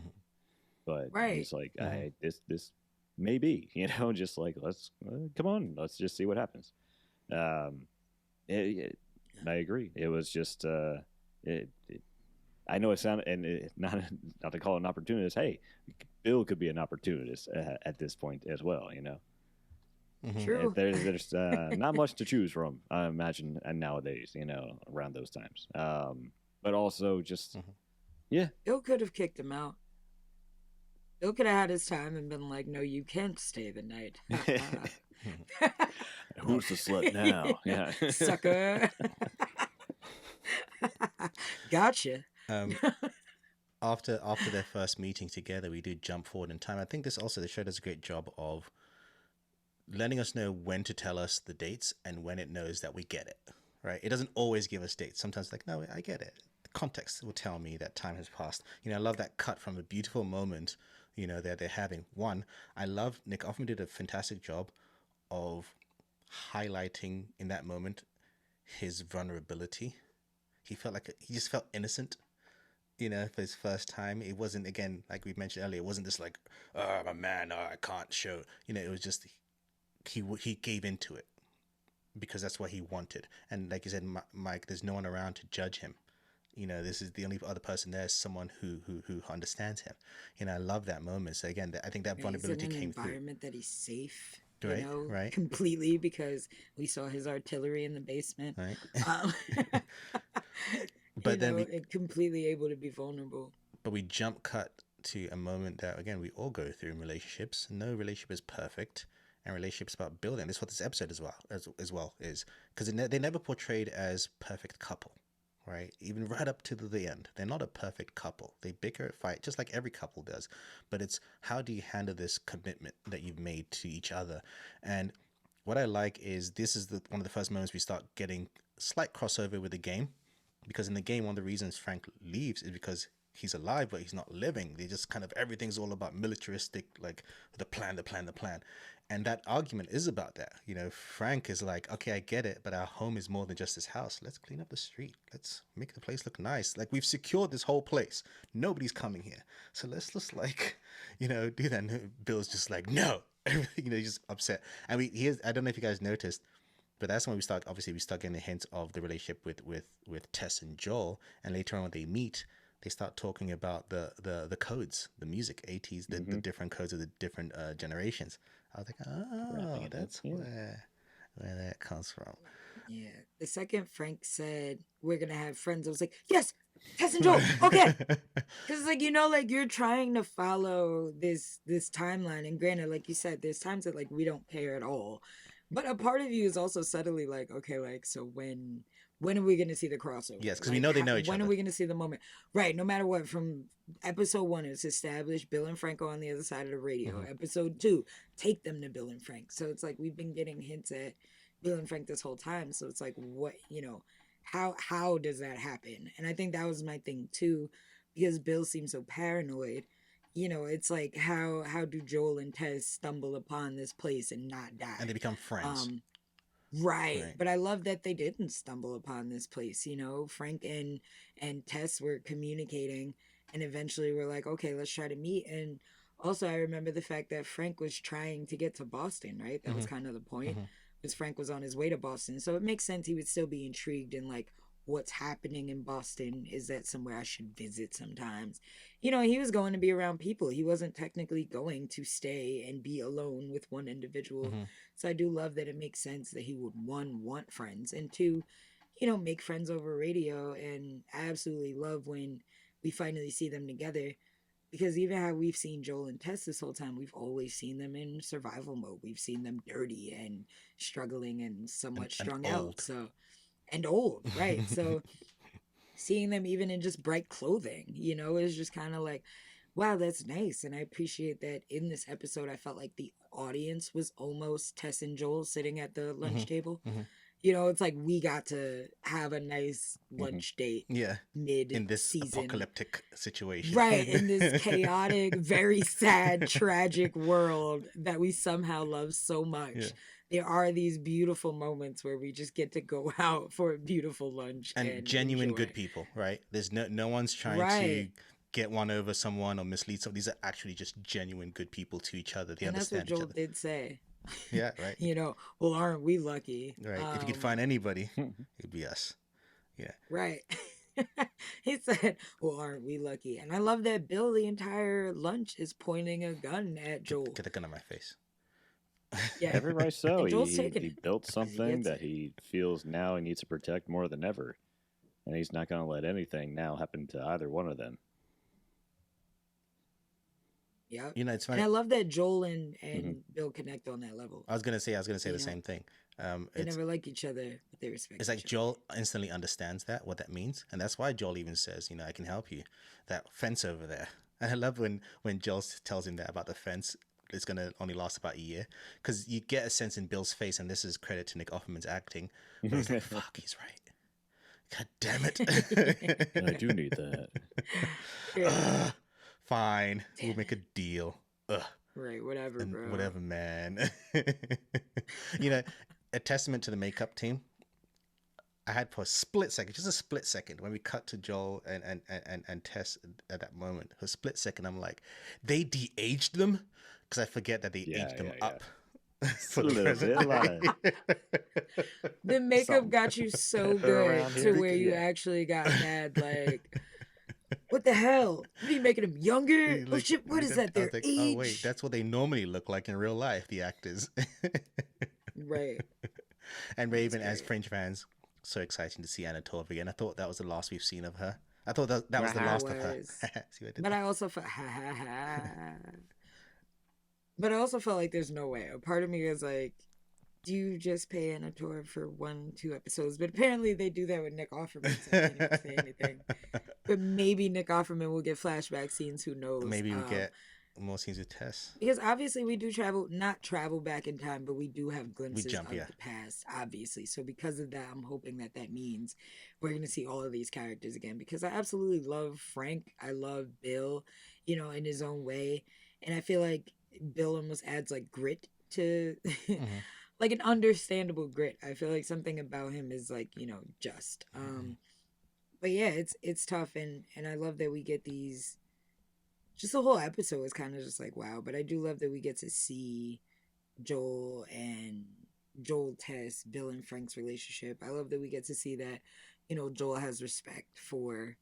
But Right. he's like, this may be, just like let's come on, let's just see what happens. Um, I agree. It was just I know it sounded, and not to call it an opportunist. Hey, Bill could be an opportunist at this point as well. True. There's not much to choose from. I imagine, and nowadays, around those times. But also just yeah, Bill could have kicked him out. Bill could have had his time and been like, no, you can't stay the night. who's the slut now? Yeah, Sucker. Gotcha. um, after their first meeting together, we do jump forward in time. I think the show does a great job of letting us know when to tell us the dates and when it knows that we get it. Right? It doesn't always give us dates. Sometimes like, no, I get it. The context will tell me that time has passed. I love that cut from a beautiful moment. That they're having. One, I love Nick Offerman did a fantastic job of highlighting in that moment his vulnerability. He just felt innocent, for his first time. It wasn't, again, like we mentioned earlier, it wasn't this like, oh, I'm a man, oh, I can't show. It was just he gave into it because that's what he wanted. And like you said, Mike, there's no one around to judge him. This is the only other person there is someone who understands him. I love that moment. So again, I think that He's in vulnerability an came through. environment that he's safe, Right, right, completely because we saw his artillery in the basement. right. Um, But then and completely able to be vulnerable. we jump cut to a moment that again we all go through in relationships. No relationship is perfect, and relationships about building. This is what this episode as well is, because they never portrayed as perfect couple, right? Even right up to the end, they're not a perfect couple. They bicker, fight, just like every couple does. But it's how do you handle this commitment that you've made to each other? And what I like is this is one of the first moments we start getting slight crossover with the game, because in the game, one of the reasons Frank leaves is because he's alive, but he's not living. They just kind of, everything's all about militaristic, like the plan. And that argument is about that. Frank is like, okay, I get it, but our home is more than just this house. Let's clean up the street. Let's make the place look nice. Like, we've secured this whole place. Nobody's coming here. So let's just like, do that. And Bill's just like, no. He's just upset. And I don't know if you guys noticed, but that's when we start getting the hint of the relationship with Tess and Joel. And later on when they meet, they start talking about the codes, the music, 80s, the different codes of the different generations. I was like, oh, that's where that comes from. Yeah. The second Frank said, we're going to have friends, I was like, yes, Tess and Joel, okay. Because, like, you're trying to follow this timeline. And granted, like you said, there's times that, like, we don't care at all. But a part of you is also subtly like, okay, like, so when are we going to see the crossover? Yes, because we know they know each other. When are we going to see the moment? Right, no matter what, from episode 1, it's established Bill and Frank are on the other side of the radio. Episode 2, take them to Bill and Frank. So it's like we've been getting hints at Bill and Frank this whole time. So it's like, what, how does that happen? And I think that was my thing too, because Bill seems so paranoid. It's like, how do Joel and Tess stumble upon this place and not die? And they become friends. Right. But I love that they didn't stumble upon this place. Frank and Tess were communicating, and eventually we're like, okay, let's try to meet. And also I remember the fact that Frank was trying to get to Boston, right? That was kind of the point, because Frank was on his way to Boston. So it makes sense he would still be intrigued in like, what's happening in Boston? Is that somewhere I should visit sometimes? He was going to be around people. He wasn't technically going to stay and be alone with one individual. So I do love that it makes sense that he would, 1, want friends, and 2, make friends over radio. And I absolutely love when we finally see them together, because even how we've seen Joel and Tess this whole time, we've always seen them in survival mode. We've seen them dirty and struggling and somewhat strung out. So, and old, right? So seeing them even in just bright clothing, is just kind of like, wow, that's nice. And I appreciate that in this episode, I felt like the audience was almost Tess and Joel sitting at the lunch table. It's like we got to have a nice lunch date. Yeah. Mid in this season. Apocalyptic situation. Right. In this chaotic, very sad, tragic world that we somehow love so much. Yeah. There are these beautiful moments where we just get to go out for a beautiful lunch and genuine enjoy. Good people, right? There's no one's trying to get one over someone or mislead someone. These are actually just genuine good people to each other. They understand each other. That's what Joel did say. Yeah, right. Well, aren't we lucky? Right. If you could find anybody, it'd be us. Yeah. Right. He said, well, aren't we lucky? And I love that Bill, the entire lunch, is pointing a gun at Joel. Get a gun on my face. Yeah. Everybody so. He built something that he feels now he needs to protect more than ever. And he's not going to let anything now happen to either one of them. Yeah. It's funny. And I love that Joel and Bill connect on that level. I was gonna say the same thing. They never like each other, but they respect It's like Joel instantly understands what that means. And that's why Joel even says, I can help you. That fence over there. And I love when Joel tells him that about the fence. It's going to only last about a year. Because you get a sense in Bill's face, and this is credit to Nick Offerman's acting, where he's like, fuck, he's right. God damn it. I do need that. Fine. Damn, we'll make a deal. Right, whatever, bro. Whatever, man. A testament to the makeup team. I had for a split second, when we cut to Joel and Tess at that moment, for a split second, I'm like, they de-aged them? Because I forget that they aged them up. For the the makeup got you so good to where you actually got mad, like, what the hell? What are you making them younger? Like, oh shit, what is that? Their age? Oh wait, that's what they normally look like in real life, the actors. Right. And Raven, as Fringe fans, so exciting to see Anna Torv again. I thought that was the last we've seen of her. I thought that was the last of her. But I also felt But I also felt like there's no way. A part of me was like, do you just pay Anna Torv for 1, 2 episodes? But apparently they do that with Nick Offerman, so I can't even say anything. But maybe Nick Offerman will get flashback scenes. Who knows? Maybe we get more scenes with Tess. Because obviously we do not travel back in time, but we do have We glimpses jump, of yeah. the past, obviously. So because of that, I'm hoping that that means we're going to see all of these characters again. Because I absolutely love Frank. I love Bill, in his own way. And I feel like Bill almost adds like grit to Mm-hmm. like an understandable grit. I feel like something about him is like, just. Mm-hmm. But yeah, it's tough, and I love that we get these. Just the whole episode is kind of just like wow. But I do love that we get to see Joel and Joel Tess, Bill and Frank's relationship. I love that we get to see that, Joel has respect for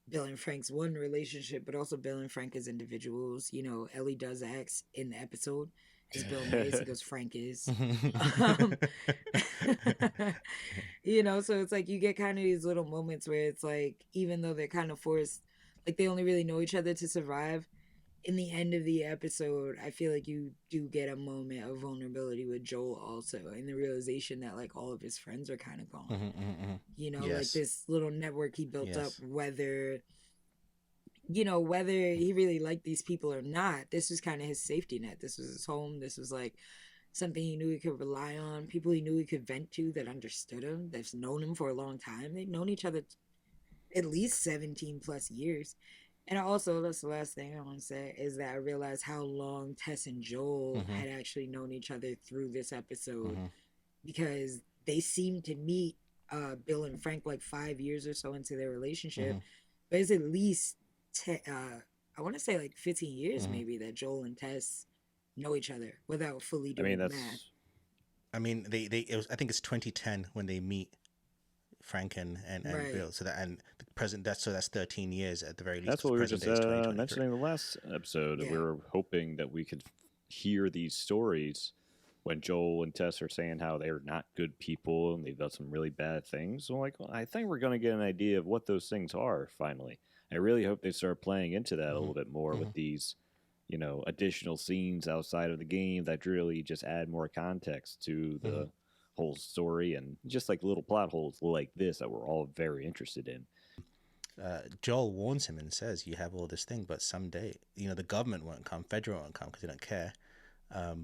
Bill and Frank's one relationship, but also Bill and Frank as individuals. Ellie does act in the episode as Bill Mays. He goes, Frank is. Um, so it's like you get kind of these little moments where it's like, even though they're kind of forced, like they only really know each other to survive. In the end of the episode, I feel like you do get a moment of vulnerability with Joel also, and the realization that like all of his friends are kind of gone. Mm-hmm, mm-hmm. Like Yes. this little network he built up, Yes. whether he really liked these people or not, this was kind of his safety net. This was his home. This was like something he knew he could rely on, people he knew he could vent to that understood him, that's known him for a long time. They've known each other at least 17 plus years. And also, that's the last thing I want to say, is that I realized how long Tess and Joel Mm-hmm. had actually known each other through this episode, Mm-hmm. because they seemed to meet Bill and Frank like 5 years or so into their relationship. Mm-hmm. But it's at least, I want to say like 15 years Mm-hmm. maybe that Joel and Tess know each other without fully I doing mean, the math. that's I mean, I think it's 2010 when they meet Frank and Right. Bill. So that, and the present, that's 13 years at the very least. that's Because what we were present just day is 2023. mentioning in the last episode. Yeah. We were hoping that we could hear these stories when Joel and Tess are saying how they're not good people and they've done some really bad things. So I'm like, well, I think we're going to get an idea of what those things are finally. I really hope they start playing into that a little bit more with these, additional scenes outside of the game that really just add more context to the whole story, and just like little plot holes like this that we're all very interested in. Joel warns him and says, "You have all this thing, but someday, the government won't come, federal won't come because they don't care.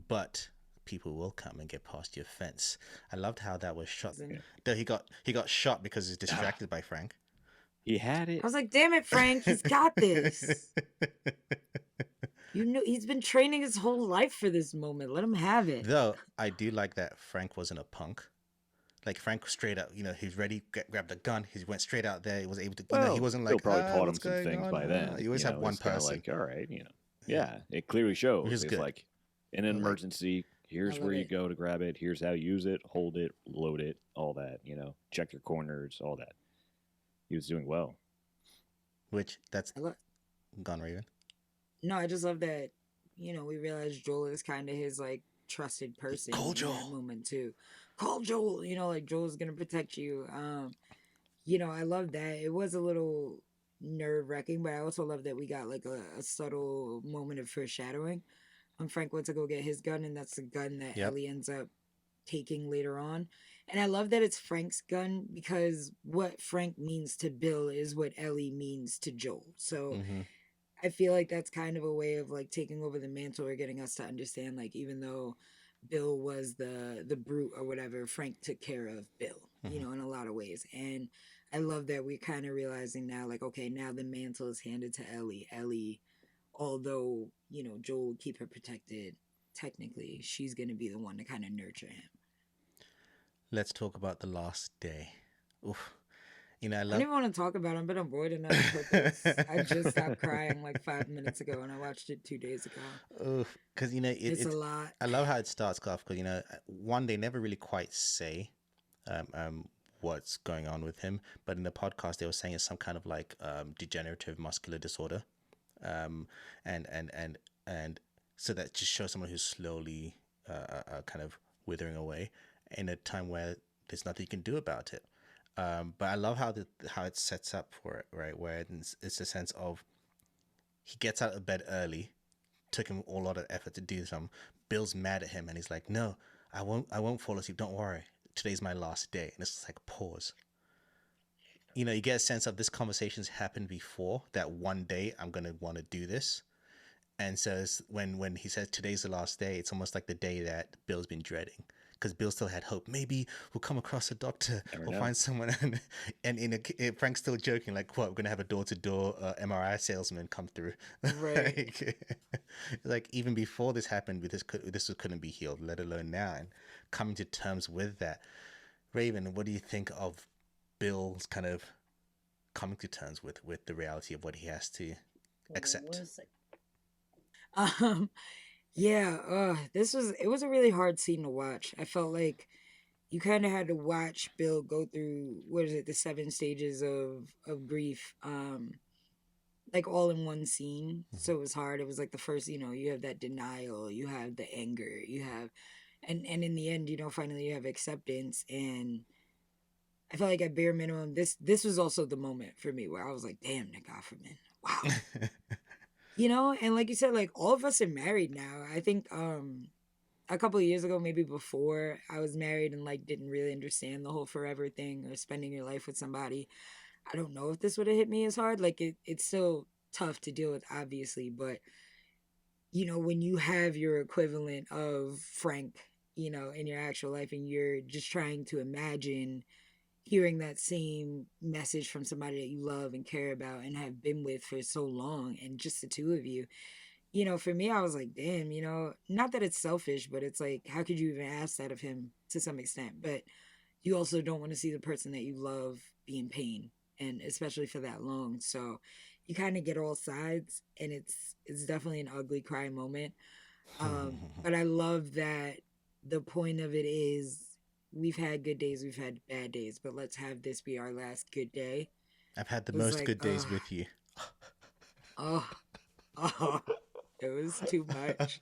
But people will come and get past your fence." I loved how that was shot. Though he got shot because he's distracted by Frank. He had it. I was like, damn it, Frank, he's got this. He's been training his whole life for this moment. Let him have it. Though I do like that Frank wasn't a punk. Like Frank straight up, he's ready, grabbed a gun, he went straight out there. He was able to, he wasn't like, Bill probably taught him what's some going things on? by then. You always have one it's kinda person. like, all right, yeah, it clearly shows. Which is It's good. like in an emergency, here's love where you it. go to grab it. Here's how you use it, hold it, load it, all that. Check your corners, all that. He was doing well. Which that's I love. gone, Raven. No, I just love that. We realize Joel is kind of his like trusted person Call in Joel. that moment too. Call Joel. Like Joel's gonna protect you. I love that. It was a little nerve wracking, but I also love that we got like a subtle moment of foreshadowing. Frank went to go get his gun, and that's the gun that Yep. Ellie ends up taking later on. And I love that it's Frank's gun, because what Frank means to Bill is what Ellie means to Joel. So I feel like that's kind of a way of like taking over the mantle, or getting us to understand, like, even though Bill was the brute or whatever, Frank took care of Bill, in a lot of ways. And I love that we're kind of realizing now, like, okay, now the mantle is handed to Ellie. Ellie, although, Joel would keep her protected, technically, she's going to be the one to kind of nurture him. Let's talk about the last day. Oof. I I don't love. even want to talk about it, but I'm bored enough on purpose. I just stopped crying like 5 minutes ago, and I watched it 2 days ago. Oof. Because It's a lot. I love how it starts off. Because one, they never really quite say, what's going on with him, but in the podcast they were saying it's some kind of like degenerative muscular disorder, and so that just shows someone who's slowly kind of withering away in a time where there's nothing you can do about it. But I love how it sets up for it, right? Where it's a sense of he gets out of bed early took him a lot of effort to do some. Bill's mad at him, and he's like, "No, I won't fall asleep. Don't worry. Today's my last day." And it's just like pause. You get a sense of this conversation's happened before. That one day I'm gonna want to do this. And says when he says today's the last day, it's almost like the day that Bill's been dreading, because Bill still had hope. Maybe we'll come across a doctor Never or know. find someone. Frank's still joking, like, what, we're gonna have a door-to-door MRI salesman come through. Right. like even before this happened, this couldn't be healed, let alone now. And coming to terms with that, Raven, what do you think of Bill's kind of coming to terms with the reality of what he has to accept? Um, yeah, it was a really hard scene to watch. I felt like you kind of had to watch Bill go through, what is it, the 7 stages of grief, like all in one scene. So it was hard. It was like the first, you have that denial, you have the anger, you have, and in the end, finally you have acceptance. And I felt like at bare minimum, this was also the moment for me where I was like, damn, Nick Offerman, wow. And like you said, like all of us are married now. I think a couple of years ago, maybe before I was married and like didn't really understand the whole forever thing or spending your life with somebody, I don't know if this would have hit me as hard. Like it's still tough to deal with, obviously, but when you have your equivalent of Frank, in your actual life, and you're just trying to imagine hearing that same message from somebody that you love and care about and have been with for so long, and just the two of you, for me, I was like, damn, not that it's selfish, but it's like, how could you even ask that of him to some extent? But you also don't want to see the person that you love be in pain, and especially for that long. So you kind of get all sides, and it's definitely an ugly cry moment. But I love that the point of it is, we've had good days, we've had bad days, but let's have this be our last good day. I've had the It was most like, good days with you. oh, oh, it was too much.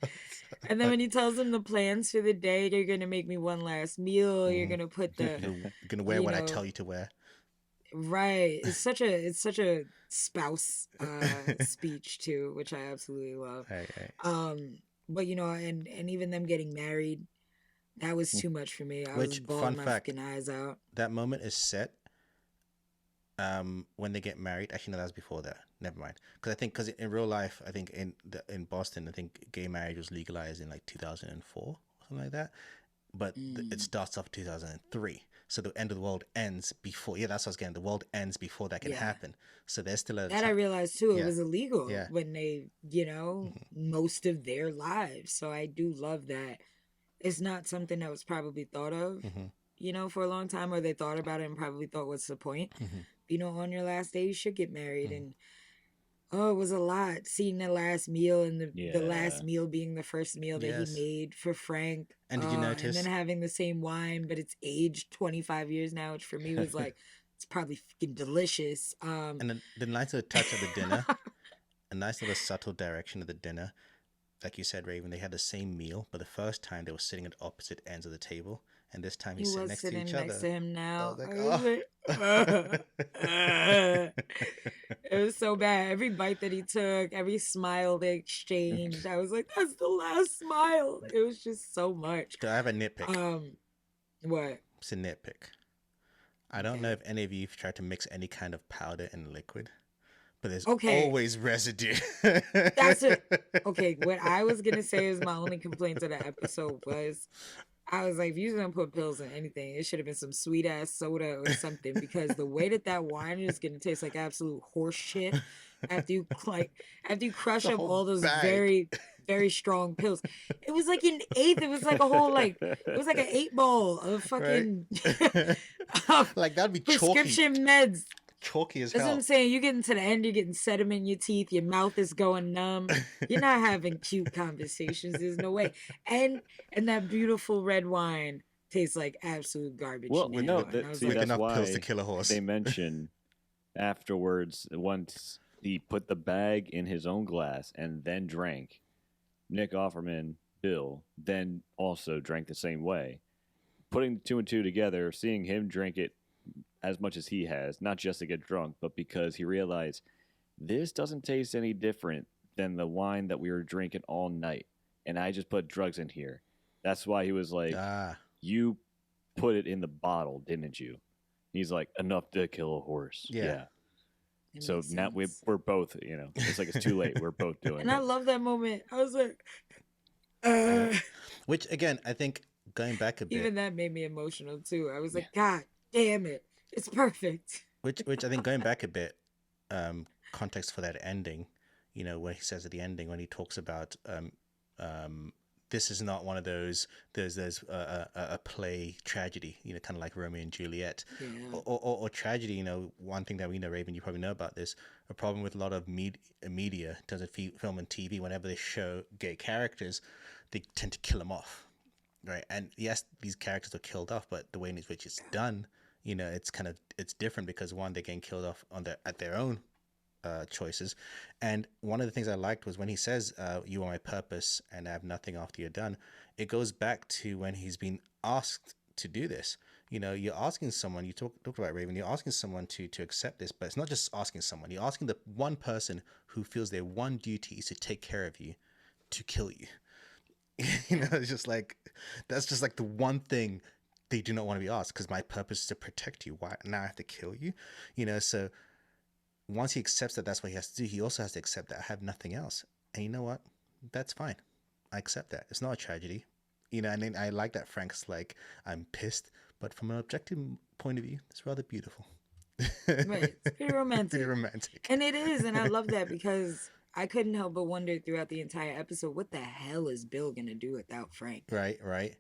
And then when he tells them the plans for the day, you're gonna make me one last meal. You're gonna put the, You're gonna wear what I tell you to wear. right. It's such a spouse speech too, which I absolutely love. Right. But and even them getting married, that was too much for me. I was Which, bawling fun my fact, fucking eyes out. that moment is set when they get married. Actually, no, that was before that. Never mind. Because in real life, I think in Boston, I think gay marriage was legalized in like 2004 or something like that. But it starts off 2003. So the end of the world ends before. Yeah, that's what I was getting. The world ends before that can Yeah. happen. So there's still a That I realized too, it Yeah. was illegal Yeah. when they, most of their lives. So I do love that. It's not something that was probably thought of, for a long time, or they thought about it and probably thought, what's the point? On your last day, you should get married. And it was a lot. Seeing the last meal, and the last Yeah. meal being the first meal that he Yes. made for Frank. And did you And notice? then having the same wine, but it's aged 25 years now, which for me was like, it's probably freaking delicious. And the nice little touch of the dinner, a nice little subtle direction of the dinner. Like you said, Raven, they had the same meal, but the first time they were sitting at opposite ends of the table, and this time He he's sitting was next to sitting each next other. to him now. I was like, I was like, it was so bad. Every bite that he took, every smile they exchanged, I was like, that's the last smile. It was just so much. I have a nitpick. What? It's a nitpick. I don't know if any of you have tried to mix any kind of powder in liquid, but there's always residue. That's it. Okay, what I was gonna say is my only complaint to the episode was, I was like, if you're gonna put pills in anything, it should have been some sweet ass soda or something, because the way that wine is gonna taste like absolute horse shit after you crush up all those very, very strong pills. It was like an eighth. It was like a whole it was like an 8 ball of fucking like that'd be prescription meds. Chalky as That's hell. what I'm saying. You're getting to the end, you're getting sediment in your teeth, your mouth is going numb. You're not having cute conversations. There's no way. And that beautiful red wine tastes like absolute garbage. Well, now. no, And I was that's enough why pills to kill a horse. they mention afterwards, once he put the bag in his own glass and then drank, Nick Offerman, Bill, then also drank the same way. Putting 2 and 2 together, seeing him drink it as much as he has, not just to get drunk, but because he realized this doesn't taste any different than the wine that we were drinking all night, and I just put drugs in here. That's why he was like, Ah, you put it in the bottle, didn't you? He's like, enough to kill a horse. yeah. Yeah. It So makes now sense. we're both, it's like it's too late. We're both doing And I it. love that moment. I was like, Yeah. uh, Which again, I think going back a bit, even that made me emotional too. I was Yeah. like, God damn it. It's perfect. which I think going back a bit, context for that ending, what he says at the ending when he talks about um, this is not one of those there's a play tragedy, kind of like Romeo and Juliet, Yeah. or tragedy. One thing that we know, Raven, you probably know about this. A problem with a lot of media in terms of film and TV, whenever they show gay characters, they tend to kill them off, right? And yes, these characters are killed off, but the way in which it's done, it's different because one, they're getting killed off at their own choices. And one of the things I liked was when he says, "You are my purpose, and I have nothing after you're done." It goes back to when he's been asked to do this. You're asking someone. You talked about Raven. You're asking someone to accept this, but it's not just asking someone. You're asking the one person who feels their one duty is to take care of you, to kill you. It's just like that's just like the one thing they do not want to be asked, because my purpose is to protect you. Why now I have to kill you? So once he accepts that that's what he has to do, he also has to accept that I have nothing else. And you know what? That's fine. I accept that. It's not a tragedy. And then I like that Frank's like, I'm pissed, but from an objective point of view, it's rather beautiful. Right. It's pretty Pretty romantic. romantic. And it is. And I love that because I couldn't help but wonder throughout the entire episode, what the hell is Bill going to do without Frank? Right, right.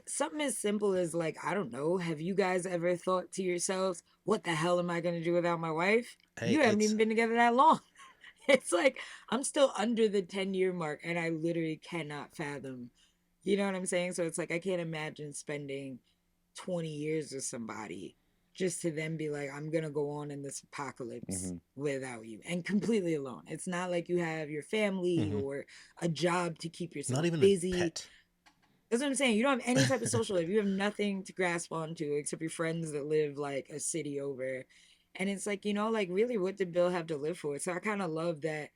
Something as simple as, like, I don't know, have you guys ever thought to yourselves, what the hell am I going to do without my wife? Hey, You haven't it's even been together that long. It's like I'm still under the 10-year mark and I literally cannot fathom. You know what I'm saying? So it's like I can't imagine spending 20 years with somebody just to then be like, I'm going to go on in this apocalypse Hmm. without you and completely alone. It's not like you have your family mhm. or a job to keep Not yourself even a busy. pet. That's what I'm saying. You don't have any type of social life. You have nothing to grasp onto except your friends that live like a city over. And it's like, like really what did Bill have to live for? So I kind of love that,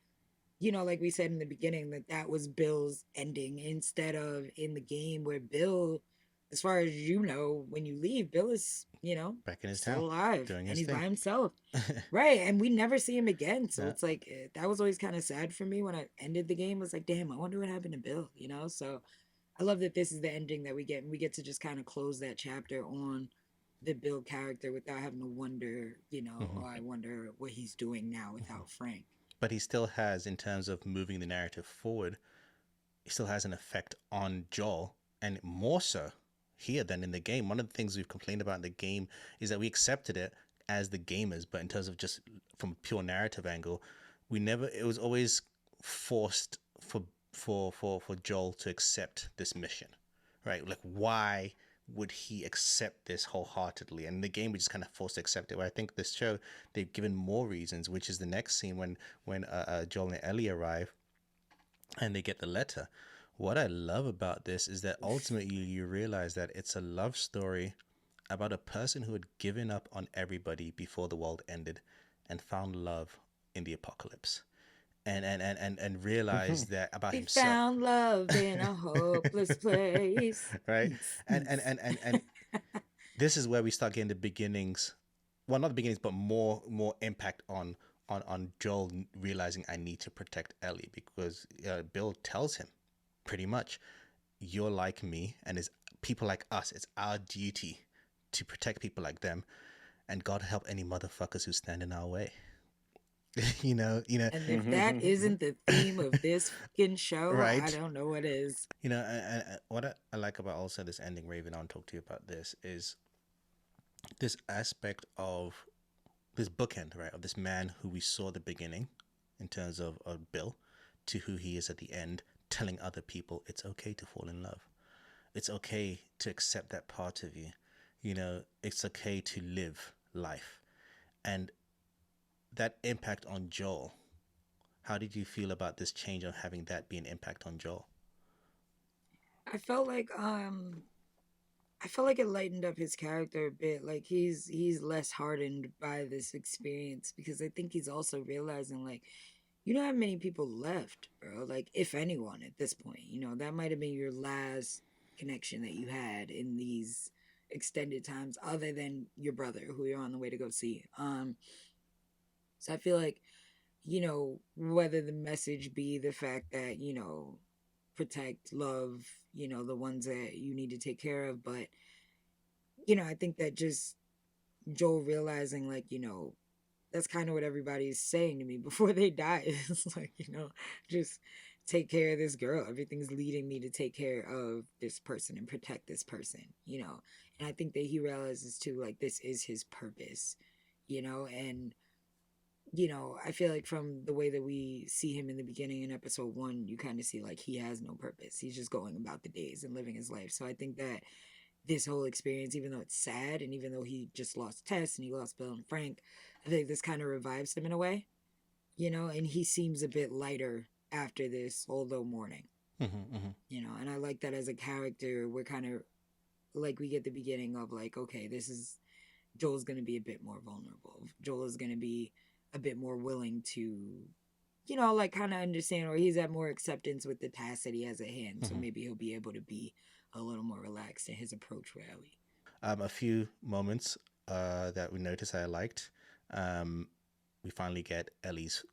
like we said in the beginning, that was Bill's ending instead of in the game where Bill, as far as when you leave, Bill is, Back in his still town, alive doing and his he's by thing. himself. Right. And we never see him again. So Yeah. it's like, that was always kind of sad for me when I ended the game. It was like, damn, I wonder what happened to Bill. So I love that this is the ending that we get, and we get to just kind of close that chapter on the Bill character without having to wonder, Mhm. oh, I wonder what he's doing now Mhm. without Frank. But he still has, in terms of moving the narrative forward, he still has an effect on Joel, and more so here than in the game. One of the things we've complained about in the game is that we accepted it as the gamers, but in terms of just from a pure narrative angle, it was always forced for Joel to accept this mission, right? Like, why would he accept this wholeheartedly? And in the game, we just kind of forced to accept it. Where I think this show, they've given more reasons, which is the next scene when Joel and Ellie arrive and they get the letter. What I love about this is that ultimately you realize that it's a love story about a person who had given up on everybody before the world ended and found love in the apocalypse, and realized that about He himself. found love in a hopeless place. Right. And this is where we start getting the beginnings, well, not the beginnings, but more impact on Joel realizing I need to protect Ellie, because Bill tells him pretty much, you're like me, and it's people like us. It's our duty to protect people like them, and God help any motherfuckers who stand in our way. And if that isn't the theme of this fucking show, I Right? don't know what is. What I like about also this ending, Raven, I'll talk to you about this, is this aspect of this bookend, right? Of this man who we saw at the beginning in terms of Bill, to who he is at the end, telling other people it's okay to fall in love. It's okay to accept that part of you. It's okay to live life. And that impact on Joel, how did you feel about this change of having that be an impact on Joel? I felt like it lightened up his character a bit. Like he's less hardened by this experience because I think he's also realizing like you don't have many people left, bro. Like, if anyone at this point, that might have been your last connection that you had in these extended times, other than your brother, who you're on the way to go see. So I feel like, whether the message be the fact that, protect, love, the ones that you need to take care of, but, I think that just Joel realizing, like, that's kind of what everybody's saying to me before they die. It's like, just take care of this girl. Everything's leading me to take care of this person and protect this person. And I think that he realizes too, like, this is his purpose, and I feel like from the way that we see him in the beginning in episode 1, you kind of see like he has no purpose. He's just going about the days and living his life. So I think that this whole experience, even though it's sad and even though he just lost Tess and he lost Bill and Frank, I think this kind of revives him in a way, and he seems a bit lighter after this, although mourning, and I like that as a character. We're kind of like, we get the beginning of like, okay, this is Joel's going to be a bit more vulnerable. Joel is going to be a bit more willing to, like kind of understand, or he's at more acceptance with the task that he has at hand. So maybe he'll be able to be a little more relaxed in his approach with Ellie. A few moments that we noticed I liked. We finally get Ellie's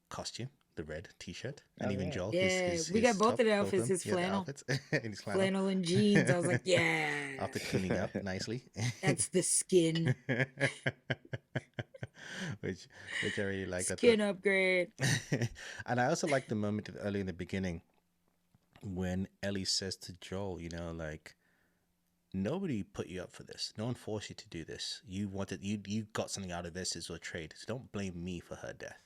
costume, the red T-shirt, and even Joel. Yeah, we got both of the outfits. His flannel, and his flannel. flannel and jeans. I was like, yeah. After cleaning up nicely. That's the skin. which I really like. Skin upgrade. And I also like the moment early in the beginning when Ellie says to Joel, like, nobody put you up for this. No one forced you to do this. You got something out of this as your trade. So don't blame me for her death.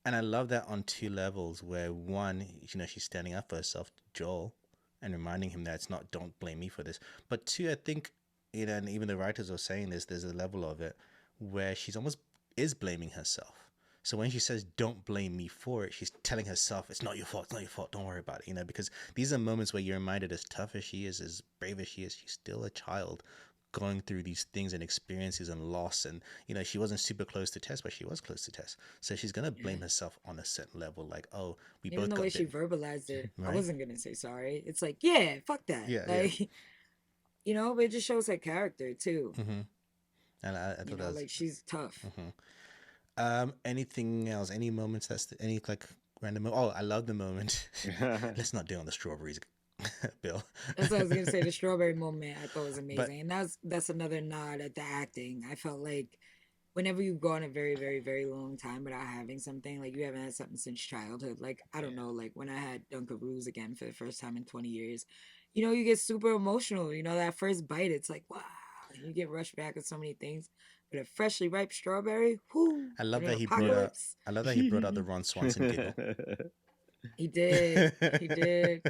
And I love that on two levels, where one, she's standing up for herself to Joel and reminding him that it's not, don't blame me for this. But two, I think, and even the writers are saying this, there's a level of it where she's almost is blaming herself. So when she says, don't blame me for it, she's telling herself, it's not your fault, don't worry about it, because these are moments where you're reminded, as tough as she is, as brave as she is, she's still a child going through these things and experiences and loss. And, she wasn't super close to Tess, but she was close to Tess. So she's going to blame herself on a certain level, like, oh, we even both the got way she bit. verbalized it, Right? I wasn't going to say sorry. It's like, yeah, fuck that. Yeah, like, but it just shows her character too. And I thought that was... like, she's tough. Anything else? Any moments any like random oh, I love the moment. Let's not do on the strawberries, Bill. That's what I was gonna say. The strawberry moment I thought was amazing. And that's another nod at the acting. I felt like whenever you've gone a very, very, very long time without having something, like you haven't had something since childhood. Like, I don't know, like when I had Dunkaroos again for the first time in 20 years, you get super emotional. That first bite, it's like, wow. And you get rushed back with so many things. But a freshly ripe strawberry, whoo! I love that he brought up. I love that he brought out the Ron Swanson giggle. He did. He did.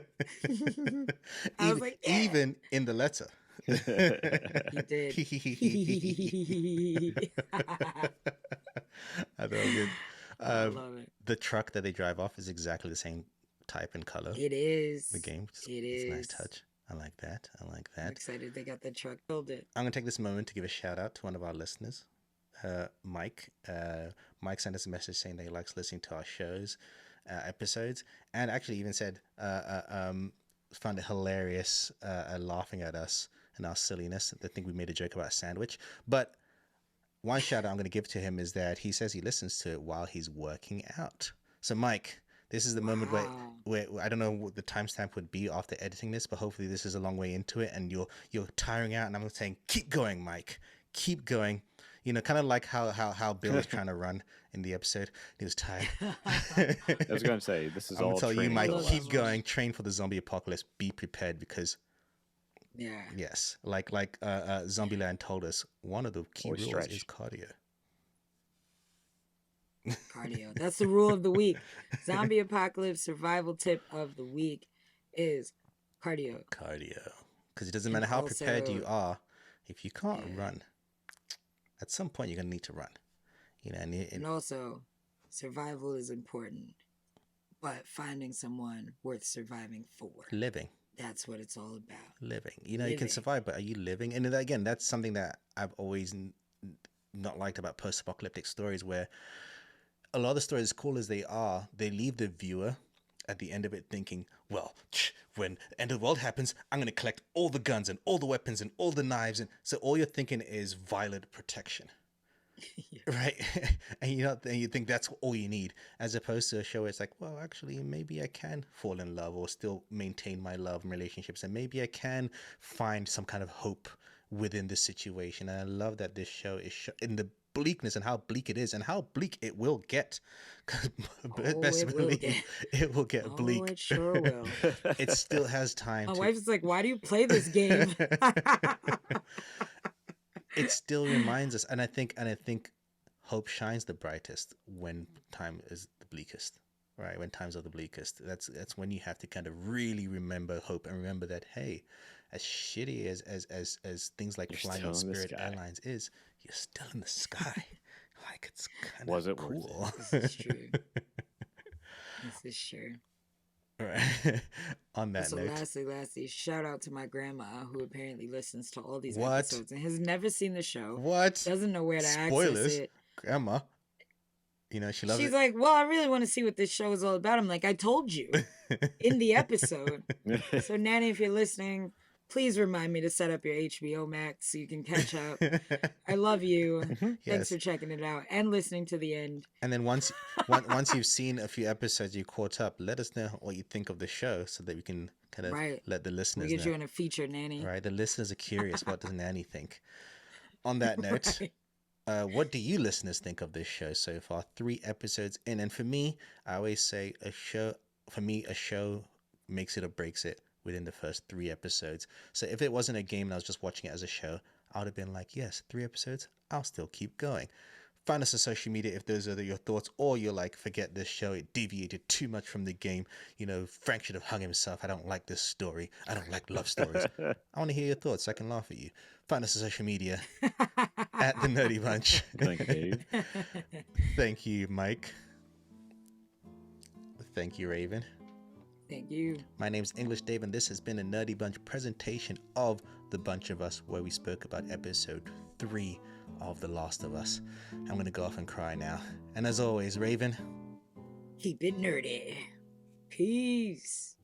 I was like, yeah. Even in the letter. He did. I thought it was good. I love it. The truck that they drive off is exactly the same type and color. It is. The game. It's a nice touch. I like that. I'm excited they got the truck. Build it. I'm going to take this moment to give a shout out to one of our listeners, Mike. Mike sent us a message saying that he likes listening to our shows, episodes, and actually even said found it hilarious laughing at us and our silliness. I think we made a joke about a sandwich. But one shout out I'm going to give to him is that he says he listens to it while he's working out. So Mike, this is the moment where I don't know what the timestamp would be after editing this, but hopefully this is a long way into it and you're tiring out, and I'm saying, keep going, Mike. Keep going. Kind of like how Bill was trying to run in the episode. He was tired. I was going to say, this is all I'm going to tell you, Mike, keep that going. Train for the zombie apocalypse. Be prepared because, yeah. Yes, like Zombieland told us, one of the key rules is cardio. Cardio. That's the rule of the week. Zombie apocalypse survival tip of the week is cardio. Cardio. Because it doesn't matter how prepared you are, if you can't run, at some point you're going to need to run. And also, survival is important, but finding someone worth surviving for. Living. That's what it's all about. Living. You can survive, but are you living? And again, that's something that I've always not liked about post-apocalyptic stories, where a lot of the stories, as cool as they are, they leave the viewer at the end of it thinking, well, when the end of the world happens, I'm going to collect all the guns and all the weapons and all the knives. And so all you're thinking is violent protection. Yeah. Right. And you think that's all you need, as opposed to a show where it's like, well, actually, maybe I can fall in love or still maintain my love and relationships. And maybe I can find some kind of hope within this situation. And I love that this show is in the bleakness and how bleak it is and how bleak it will get. 'Cause Oh, best it will believe get. it will get Oh, bleak. it sure will. It still has time My to. wife's like, "Why do you play this game?" It still reminds us, and I think hope shines the brightest when time is the bleakest, right? When times are the bleakest, that's when you have to kind of really remember hope and remember that, hey, as shitty as things like You're flying still on in the Spirit sky. Airlines is, you're still in the sky. Like, it's kind Was of it worth it? cool. This is true. This is true. Right. On that So note, lastly, shout out to my grandma who apparently listens to all these what episodes and has never seen the show, what doesn't know where to access spoilers, it. Grandma? She loves She's it. like, "Well, I really want to see what this show is all about." I'm like, "I told you in the episode." So, Nanny, if you're listening, please remind me to set up your HBO Max so you can catch up. I love you. Thanks Yes. for checking it out and listening to the end. And then once you've seen a few episodes, you caught up, let us know what you think of the show so that we can kind of Right. let the We'll listeners get know. you in a feature, Nanny. Right? The listeners are curious. What does Nanny think? On that note, Right. what do you listeners think of this show so far? 3 episodes in. And for me, I always say a show makes it or breaks it within the first 3 episodes. So if it wasn't a game and I was just watching it as a show, I would have been like, yes, 3 episodes, I'll still keep going. Find us on social media if those are your thoughts, or you're like, forget this show, it deviated too much from the game. Frank should have hung himself. I don't like this story. I don't like love stories. I want to hear your thoughts so I can laugh at you. Find us on social media at The Nerdy Bunch. Thank you, Dave. Thank you, Mike. Thank you, Raven. Thank you. My name's English Dave, and this has been a Nerdy Bunch presentation of The Bunch of Us, where we spoke about episode 3 of The Last of Us. I'm going to go off and cry now. And as always, Raven, Keep it nerdy. Peace.